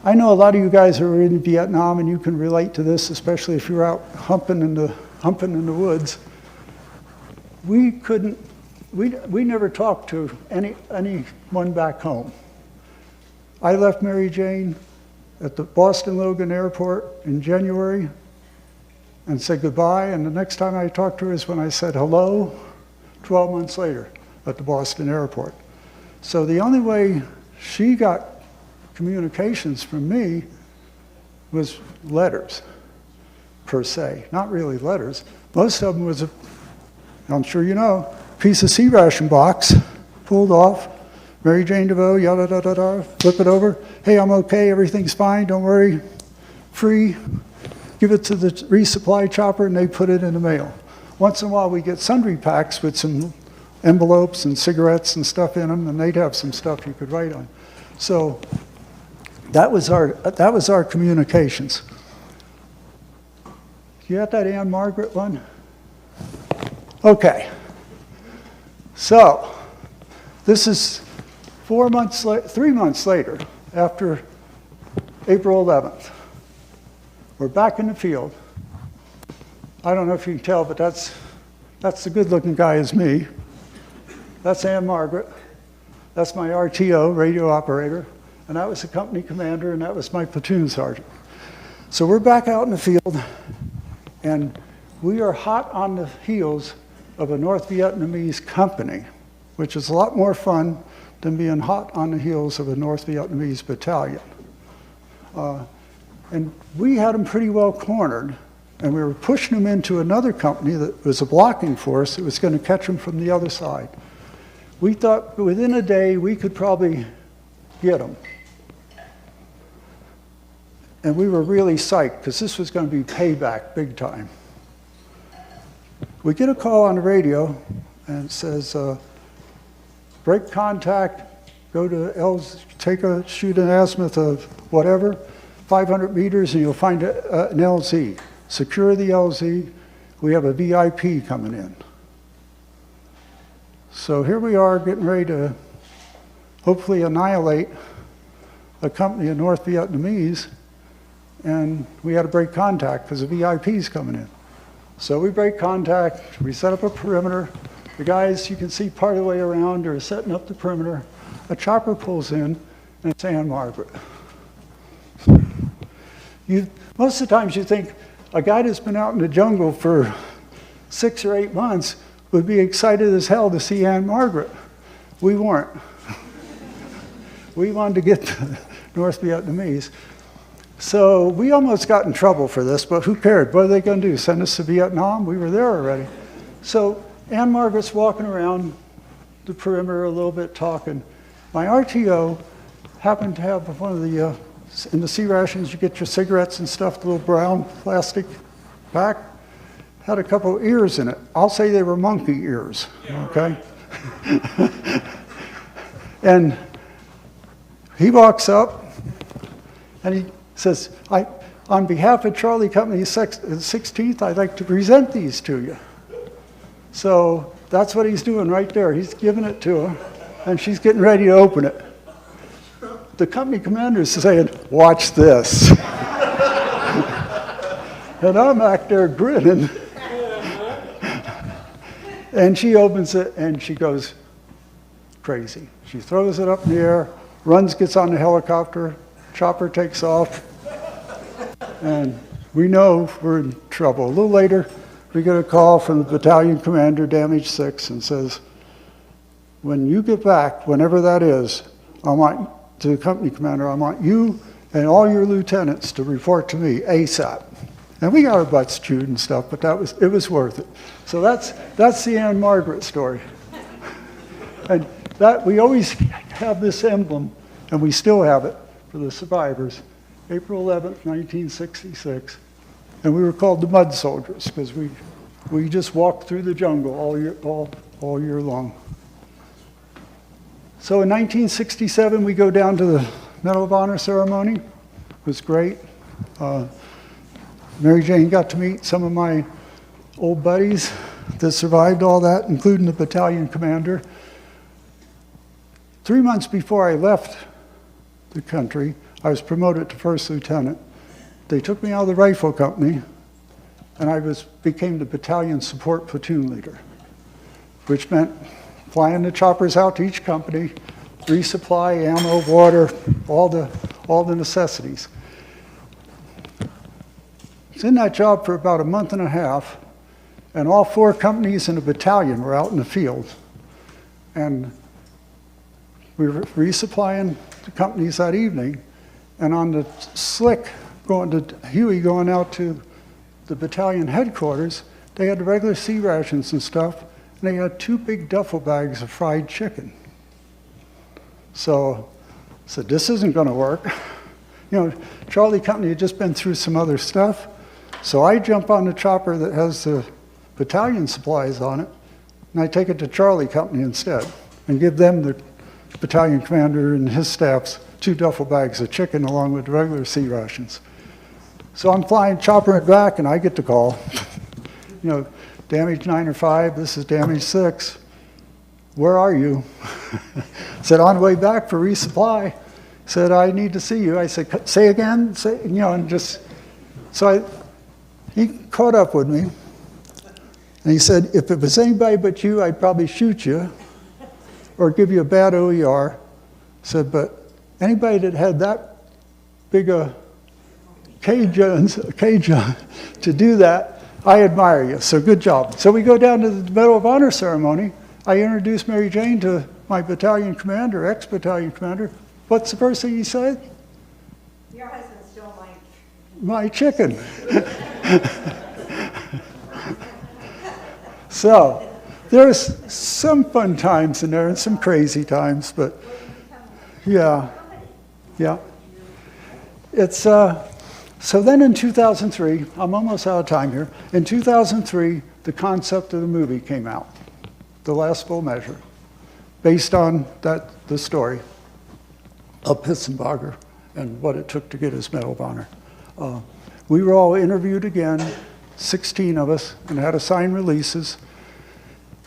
I know a lot of you guys are in Vietnam, and you can relate to this, especially if you're out humping in the woods. We never talked to anyone back home. I left Mary Jane at the Boston Logan Airport in January and said goodbye, and the next time I talked to her is when I said hello 12 months later at the Boston airport. So the only way she got communications from me was letters, per se. Not really letters. Most of them was, I'm sure you know, piece of sea ration box, pulled off, Mary Jane Devoe, yada da da da, flip it over. Hey, I'm okay, everything's fine, don't worry, free. Give it to the resupply chopper and they put it in the mail. Once in a while we get sundry packs with some envelopes and cigarettes and stuff in them, and they'd have some stuff you could write on. So that was our communications. You got that Anne Margaret one? Okay. So this is 3 months later, after April 11th. We're back in the field. I don't know if you can tell, but that's the good-looking guy is me. That's Anne Margaret. That's my RTO, radio operator. And that was the company commander, and that was my platoon sergeant. So we're back out in the field, and we are hot on the heels of a North Vietnamese company, which is a lot more fun than being hot on the heels of a North Vietnamese battalion. And we had them pretty well cornered, and we were pushing them into another company that was a blocking force that was going to catch them from the other side. We thought within a day we could probably get them. And we were really psyched because this was going to be payback big time. We get a call on the radio and it says, break contact, go to shoot an azimuth of whatever, 500 meters, and you'll find an LZ. Secure the LZ. We have a VIP coming in. So here we are getting ready to hopefully annihilate a company of North Vietnamese, and we had to break contact because the VIP's coming in. So we break contact, we set up a perimeter. The guys, you can see part of the way around, are setting up the perimeter. A chopper pulls in, and it's Anne Margaret. Most of the times you think a guy that's been out in the jungle for 6 or 8 months would be excited as hell to see Anne Margaret. We weren't. We wanted to get the North Vietnamese. So we almost got in trouble for this, but who cared? What are they going to do, send us to Vietnam? We were there already. So Anne Margaret's walking around the perimeter a little bit talking. My RTO happened to have one of the in the C rations, you get your cigarettes and stuff, the little brown plastic pack. Had a couple of ears in it. I'll say they were monkey ears, okay? And he walks up and he says, on behalf of Charlie Company 16th, I'd like to present these to you. So that's what he's doing right there. He's giving it to her, and she's getting ready to open it. The company commander is saying, watch this. And I'm back there grinning. And she opens it, and she goes crazy. She throws it up in the air, runs, gets on the helicopter, chopper takes off, and we know we're in trouble. A little later, we get a call from the battalion commander, Damage 6, and says, when you get back, whenever that is, to the company commander, I want you and all your lieutenants to report to me ASAP. And we got our butts chewed and stuff, but it was worth it. So that's the Anne Margaret story. And that we always have this emblem, and we still have it for the survivors. April 11th, 1966, and we were called the Mud Soldiers because we just walked through the jungle all year long. So in 1967, we go down to the Medal of Honor ceremony. It was great. Mary Jane got to meet some of my old buddies that survived all that, including the battalion commander. 3 months before I left the country, I was promoted to first lieutenant. They took me out of the rifle company, and I became the battalion support platoon leader, which meant flying the choppers out to each company, resupply, ammo, water, all the necessities. I was in that job for about a month and a half, and all 4 companies in a battalion were out in the field. And we were resupplying the companies that evening, and on the slick going to Huey going out to the battalion headquarters, they had the regular C rations and stuff, and they had 2 big duffel bags of fried chicken. So I said, this isn't going to work. You know, Charlie Company had just been through some other stuff, so I jump on the chopper that has the battalion supplies on it, and I take it to Charlie Company instead, and give them, the battalion commander and his staff's, 2 duffel bags of chicken along with regular C rations. So I'm flying chopper it back, and I get the call. You know, damage 9 or 5, this is damage 6. Where are you? Said, on the way back for resupply. Said, I need to see you. I said, say again? Say, you know, and just, so he caught up with me. And he said, if it was anybody but you, I'd probably shoot you or give you a bad OER. Said, but anybody that had that big a cage to do that, I admire you, so good job. So we go down to the Medal of Honor ceremony. I introduced Mary Jane to my battalion commander, ex-battalion commander. What's the first thing he said? Your husband stole my chicken. So there's some fun times in there and some crazy times, but yeah. It's so then in 2003, I'm almost out of time here. In 2003, the concept of the movie came out, The Last Full Measure, based on the story of Pitzenbarger and what it took to get his Medal of Honor. We were all interviewed again, 16 of us, and had to sign releases.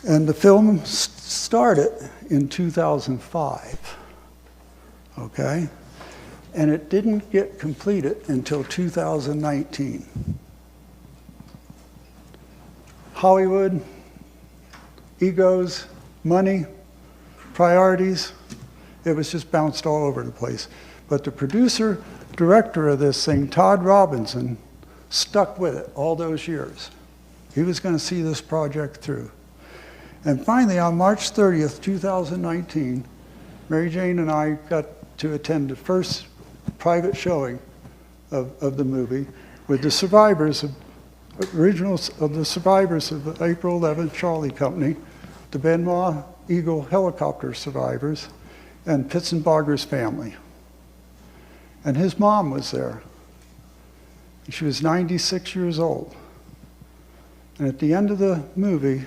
And the film started in 2005, okay? And it didn't get completed until 2019. Hollywood, egos, money, priorities, it was just bounced all over the place. But the producer, director of this thing, Todd Robinson, stuck with it all those years. He was going to see this project through. And finally, on March 30th, 2019, Mary Jane and I got to attend the first private showing of the movie with the survivors of the survivors of the April 11th Charlie Company, the Benoit Eagle helicopter survivors, and Pitzenbarger's family. and his mom was there. She was 96 years old. And at the end of the movie,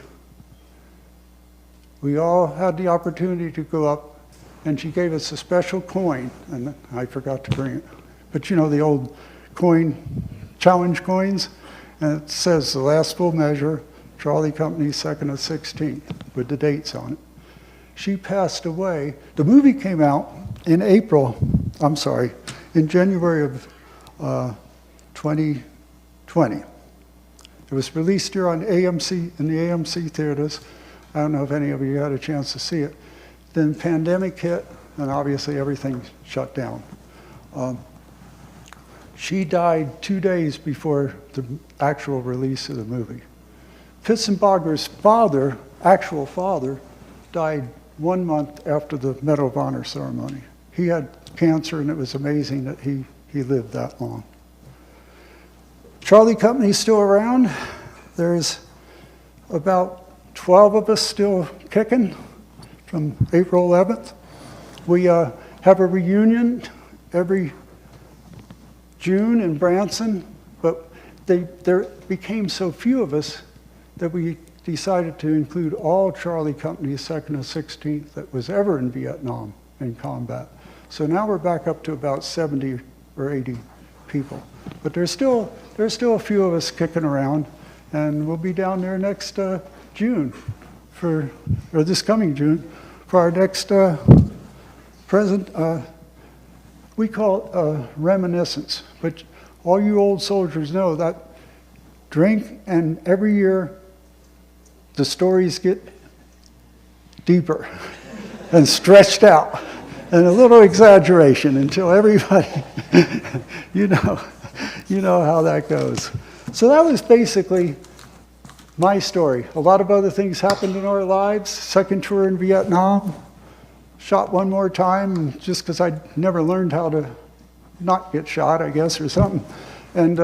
we all had the opportunity to go up, and she gave us a special coin, and I forgot to bring it. But you know the old coin, challenge coins? And it says the last full measure, Charlie Company, 2nd of 16th, with the dates on it. She passed away. The movie came out in January of 2020. It was released here on AMC, in the AMC theaters. I don't know if any of you had a chance to see it. Then pandemic hit, and obviously everything shut down. She died 2 days before the actual release of the movie. Pitzenbarger's father, actual father, died 1 month after the Medal of Honor ceremony. He had cancer, and it was amazing that he lived that long. Charlie Company's still around. There's about 12 of us still kicking from April 11th. We have a reunion every June in Branson, but there became so few of us that we decided to include all Charlie Company's 2nd and 16th that was ever in Vietnam in combat. So now we're back up to about 70 or 80 people. But there's still a few of us kicking around, and we'll be down there next June, or this coming June, for our next we call it reminiscence. But all you old soldiers know that drink, and every year the stories get deeper and stretched out, and a little exaggeration until everybody, you know how that goes. So that was basically my story. A lot of other things happened in our lives. Second tour in Vietnam, shot one more time just because I never learned how to not get shot, I guess, or something. And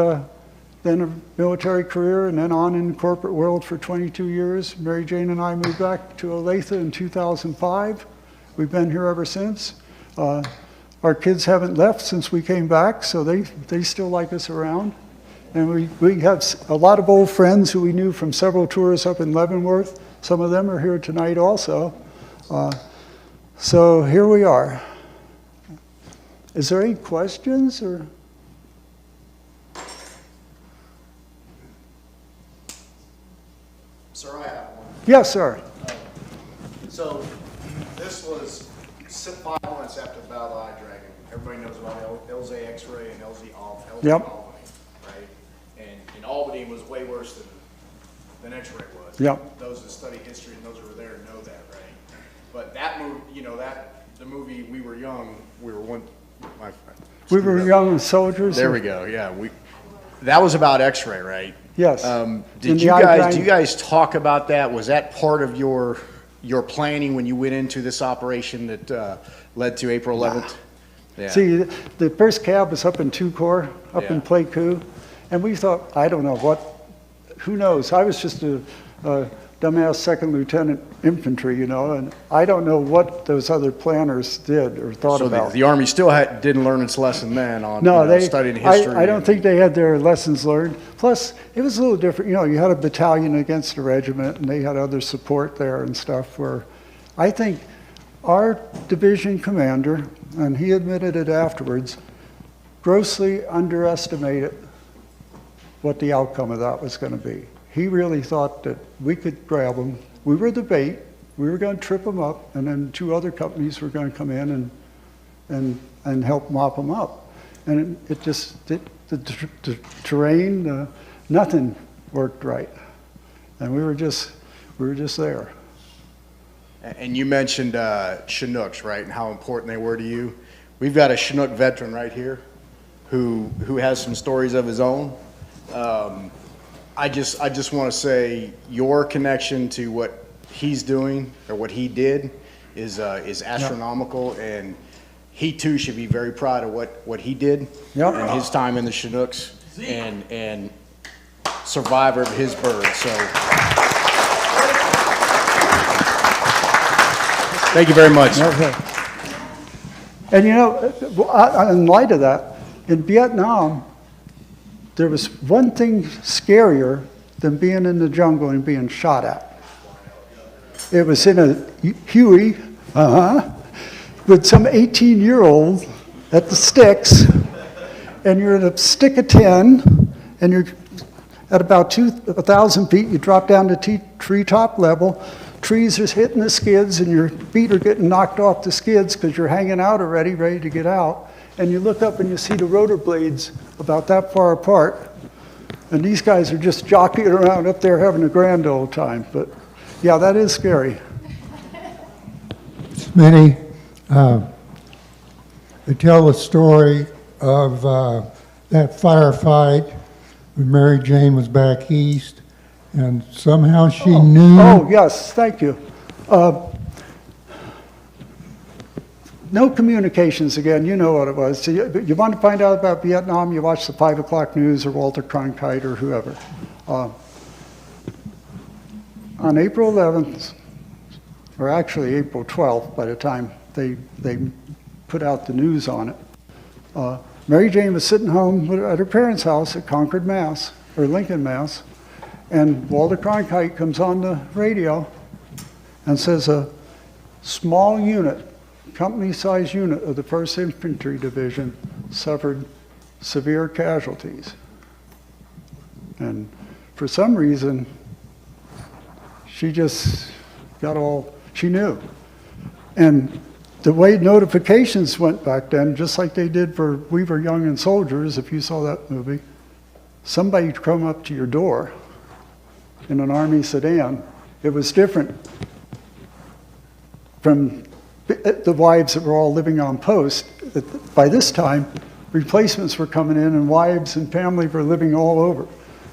then a military career, and then on in the corporate world for 22 years. Mary Jane and I moved back to Olathe in 2005. We've been here ever since. Our kids haven't left since we came back, so they still like us around. And we have a lot of old friends who we knew from several tours up in Leavenworth. Some of them are here tonight also. So here we are. Is there any questions, or? Sir, I have one. Yes, sir. So this was 5 months after the Battle of Dragon. Everybody knows about LZ X-ray and LZ Yep. Albany, right? And Albany was way worse than X-ray was. Yep. Those that study history and those who were there know that, right? But that movie, the movie We Were Young, we were young soldiers. There we go. Yeah, that was about X-ray, right? Yes. Do you guys talk about that? Was that part of your planning when you went into this operation that led to April 11th? Yeah. See, the first cab was up in 2 Corps, up in Pleiku, and we thought, I don't know who knows? I was just a dumbass second lieutenant infantry, and I don't know what those other planners did or thought about. So the Army still didn't learn its lesson then on studying history? I don't think they had their lessons learned. Plus, it was a little different. You had a battalion against a regiment, and they had other support there and stuff, where I think our division commander, and he admitted it afterwards, grossly underestimated what the outcome of that was going to be. He really thought that we could grab them. We were the bait. We were going to trip them up, and then 2 other companies were going to come in and help mop them up. And the terrain, nothing worked right, and we were just there. And you mentioned Chinooks, right, and how important they were to you. We've got a Chinook veteran right here who has some stories of his own. I just want to say your connection to what he's doing, or what he did, is astronomical, and he too should be very proud of what he did and his time in the Chinooks, and survivor of his bird. So thank you very much. Okay. And you know, in light of that, in Vietnam, there was one thing scarier than being in the jungle and being shot at. It was in a Huey, with some 18-year-old at the sticks, and you're at a stick of 10, and you're at about 1,000 feet, you drop down to treetop level, trees are hitting the skids, and your feet are getting knocked off the skids because you're hanging out already, ready to get out, and you look up and you see the rotor blades about that far apart, and these guys are just jockeying around up there having a grand old time. But yeah, that is scary. Smitty, they tell the story of that firefight when Mary Jane was back east, and somehow she knew. Oh, yes, thank you. No communications again, you know what it was. So you want to find out about Vietnam, you watch the 5 o'clock news or Walter Cronkite or whoever. On April 11th, or actually April 12th by the time they put out the news on it, Mary Jane was sitting home at her parents' house at Concord, Mass, or Lincoln, Mass, and Walter Cronkite comes on the radio and says a small unit, company-sized unit of the 1st Infantry Division suffered severe casualties. And for some reason, she just got all, she knew. And the way notifications went back then, just like they did for We Were Young and Soldiers, if you saw that movie, somebody would come up to your door in an Army sedan. It was different from the wives that were all living on post. By this time, replacements were coming in and wives and family were living all over.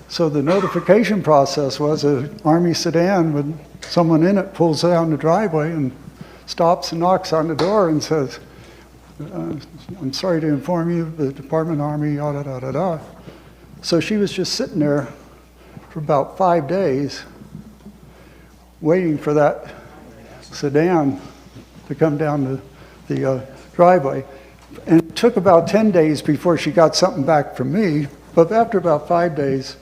So the notification process was an Army sedan with someone in it pulls down the driveway and stops and knocks on the door and says, I'm sorry to inform you, the Department of Army, da da da da. So she was just sitting there for about 5 days waiting for that sedan to come down the driveway. And it took about 10 days before she got something back from me, but after about 5 days,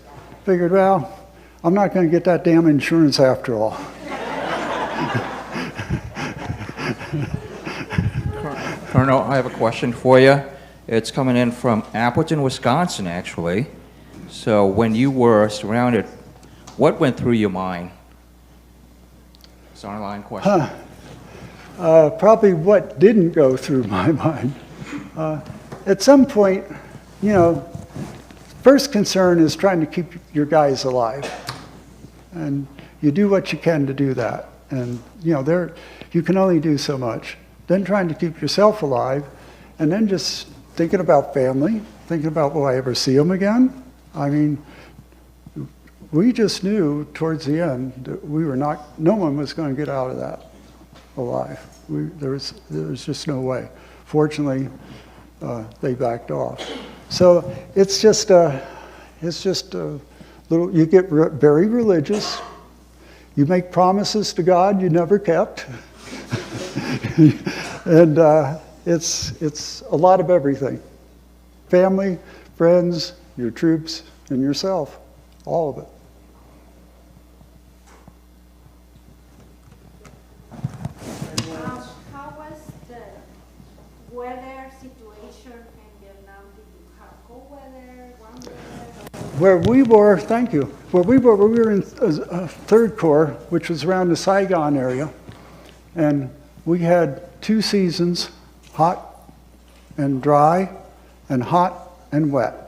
figured, well, I'm not going to get that damn insurance after all. Colonel, I have a question for you. It's coming in from Appleton, Wisconsin, actually. So when you were surrounded, what went through your mind? It's an online question. Probably what didn't go through my mind. At some point, you know, first concern is trying to keep your guys alive. And you do what you can to do that. And, you know, you can only do so much. Then trying to keep yourself alive, and then just thinking about family, thinking about, will I ever see them again? I mean, we just knew towards the end that no one was going to get out of that alive. There was just no way. Fortunately, they backed off. So it's just a little, you get very religious. You make promises to God you never kept. And it's a lot of everything. Family, friends, your troops, and yourself. All of it. How was the weather situation in Vietnam? Did you have cold weather, warm weather? Where we were, thank you. Where we were in 3rd Corps, which was around the Saigon area. And we had 2 seasons, hot and dry, and hot and wet.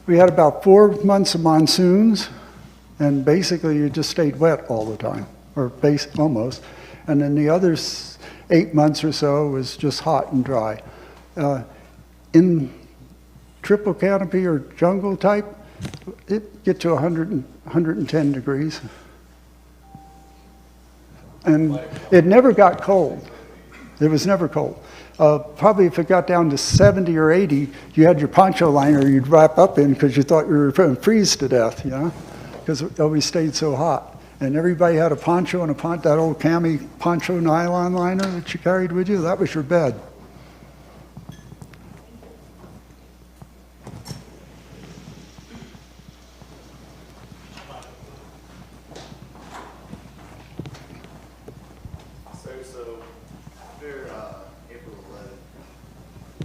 We had about 4 months of monsoons, and basically you just stayed wet all the time, or almost. And then the other 8 months or so was just hot and dry. In triple canopy or jungle type, it get to 110 degrees. And it never got cold. It was never cold. Probably if it got down to 70 or 80, you had your poncho liner you'd wrap up in because you thought you were going to freeze to death, you know, because it always stayed so hot. and everybody had a poncho and that old cami poncho nylon liner that you carried with you. That was your bed. So after April 11th,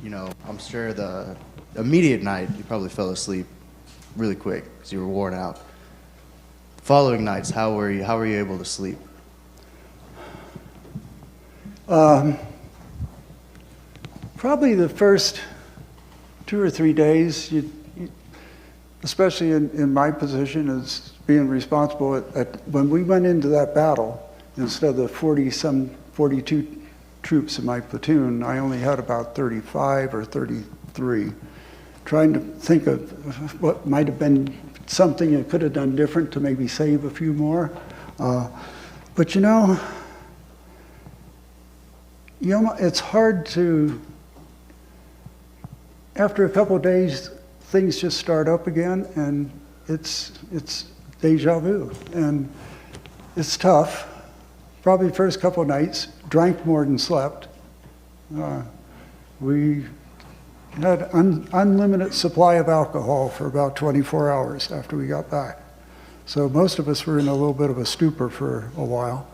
you know, I'm sure the immediate night you probably fell asleep really quick because you were worn out. Following nights, how were you able to sleep? Probably the first 2 or 3 days, especially in my position as being responsible when we went into that battle, instead of the 42 troops in my platoon, I only had about 35 or 33. Trying to think of what might have been something I could have done different to maybe save a few more. But you know, it's hard to, after a couple of days, things just start up again, and it's deja vu, and it's tough. Probably the first couple of nights, drank more than slept. We had unlimited supply of alcohol for about 24 hours after we got back. So most of us were in a little bit of a stupor for a while.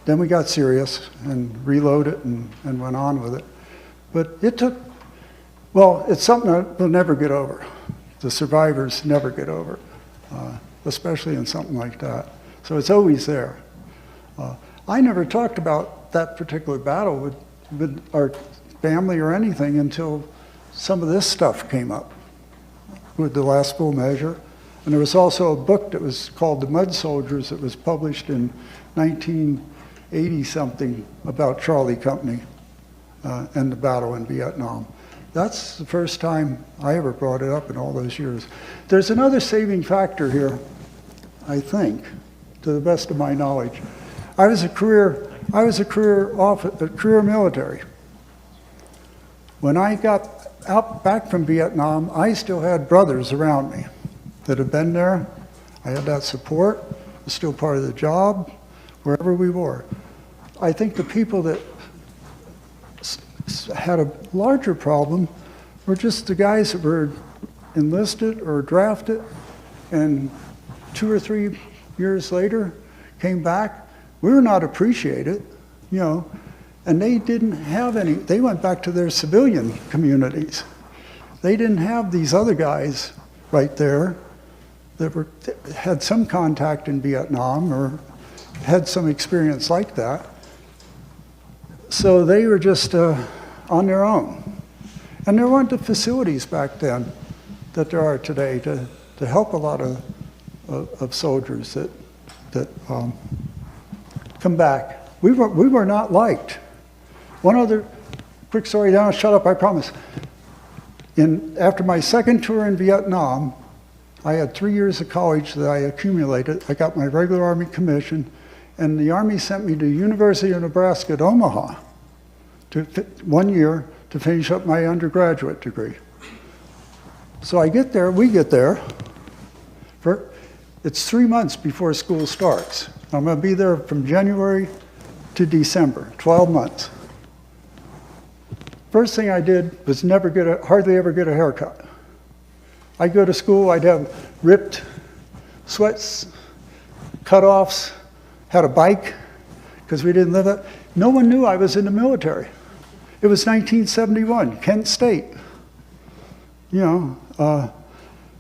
Then we got serious and reloaded and went on with it. But it took, well, it's something that we'll never get over. The survivors never get over, especially in something like that. So it's always there. I never talked about that particular battle with our family or anything until some of this stuff came up with the last full measure. And there was also a book that was called The Mud Soldiers that was published in 1980-something about Charlie Company and the battle in Vietnam. That's the first time I ever brought it up in all those years. There's another saving factor here, I think, to the best of my knowledge. I was a career military. When I got back from Vietnam, I still had brothers around me that had been there. I had that support, was still part of the job, wherever we were. I think the people that had a larger problem were just the guys that were enlisted or drafted, and 2 or 3 years later came back. We were not appreciated, you know, and they didn't have any, they went back to their civilian communities. They didn't have these other guys right there that had some contact in Vietnam or had some experience like that. So they were just on their own. And there weren't the facilities back then that there are today to help a lot of soldiers that come back. We were not liked. One other quick story, then I'll shut up, I promise. After my second tour in Vietnam, I had 3 years of college that I accumulated. I got my regular Army commission, and the Army sent me to University of Nebraska at Omaha 1 year to finish up my undergraduate degree. So we get there, it's 3 months before school starts. I'm gonna be there from January to December, 12 months. First thing I did was hardly ever get a haircut. I'd go to school, I'd have ripped sweats, cutoffs, had a bike, because we didn't live it. No one knew I was in the military. It was 1971, Kent State. You know,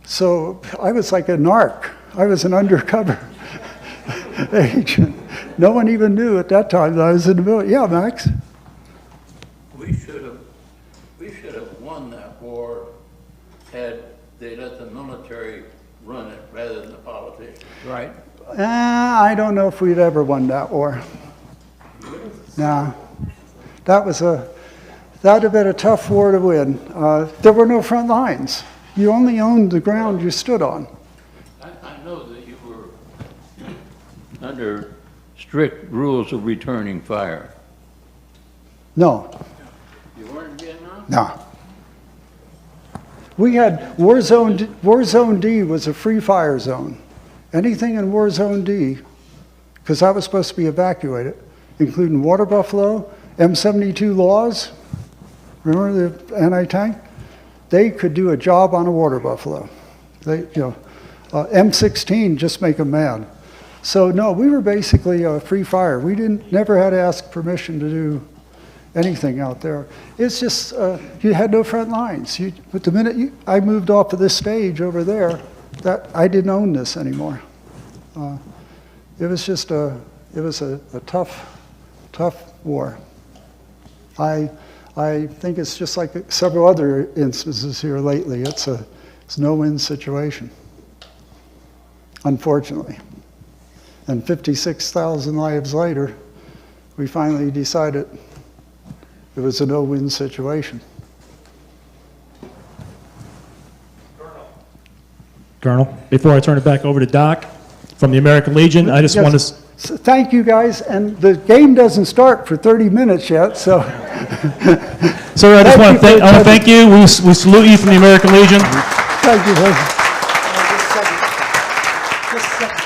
so I was like a narc. I was an undercover agent. No one even knew at that time that I was in the military. Yeah, Max? We should have won that war had they let the military run it rather than the politicians, right? I don't know if we'd ever won that war. No. That'd have been a tough war to win. There were no front lines. You only owned the ground you stood on. I know that you were under strict rules of returning fire. No. You weren't in Vietnam? No. We had War Zone D was a free fire zone. Anything in War Zone D because that was supposed to be evacuated, including water buffalo, M72 laws. Remember the anti-tank? They could do a job on a water buffalo. M16 just make them mad. So no, we were basically free fire. We never had to ask permission to do anything out there. It's just, you had no front lines. But the minute I moved off of this stage over there, that I didn't own this anymore. It was just a tough war. I think it's just like several other instances here lately. It's a no-win situation, unfortunately. And 56,000 lives later, we finally decided it was a no-win situation. Colonel, before I turn it back over to Doc, from the American Legion, I just want to... So thank you, guys, and the game doesn't start for 30 minutes yet, so... Sir, I just want to thank you. We salute you from the American Legion. Thank you. Just a second.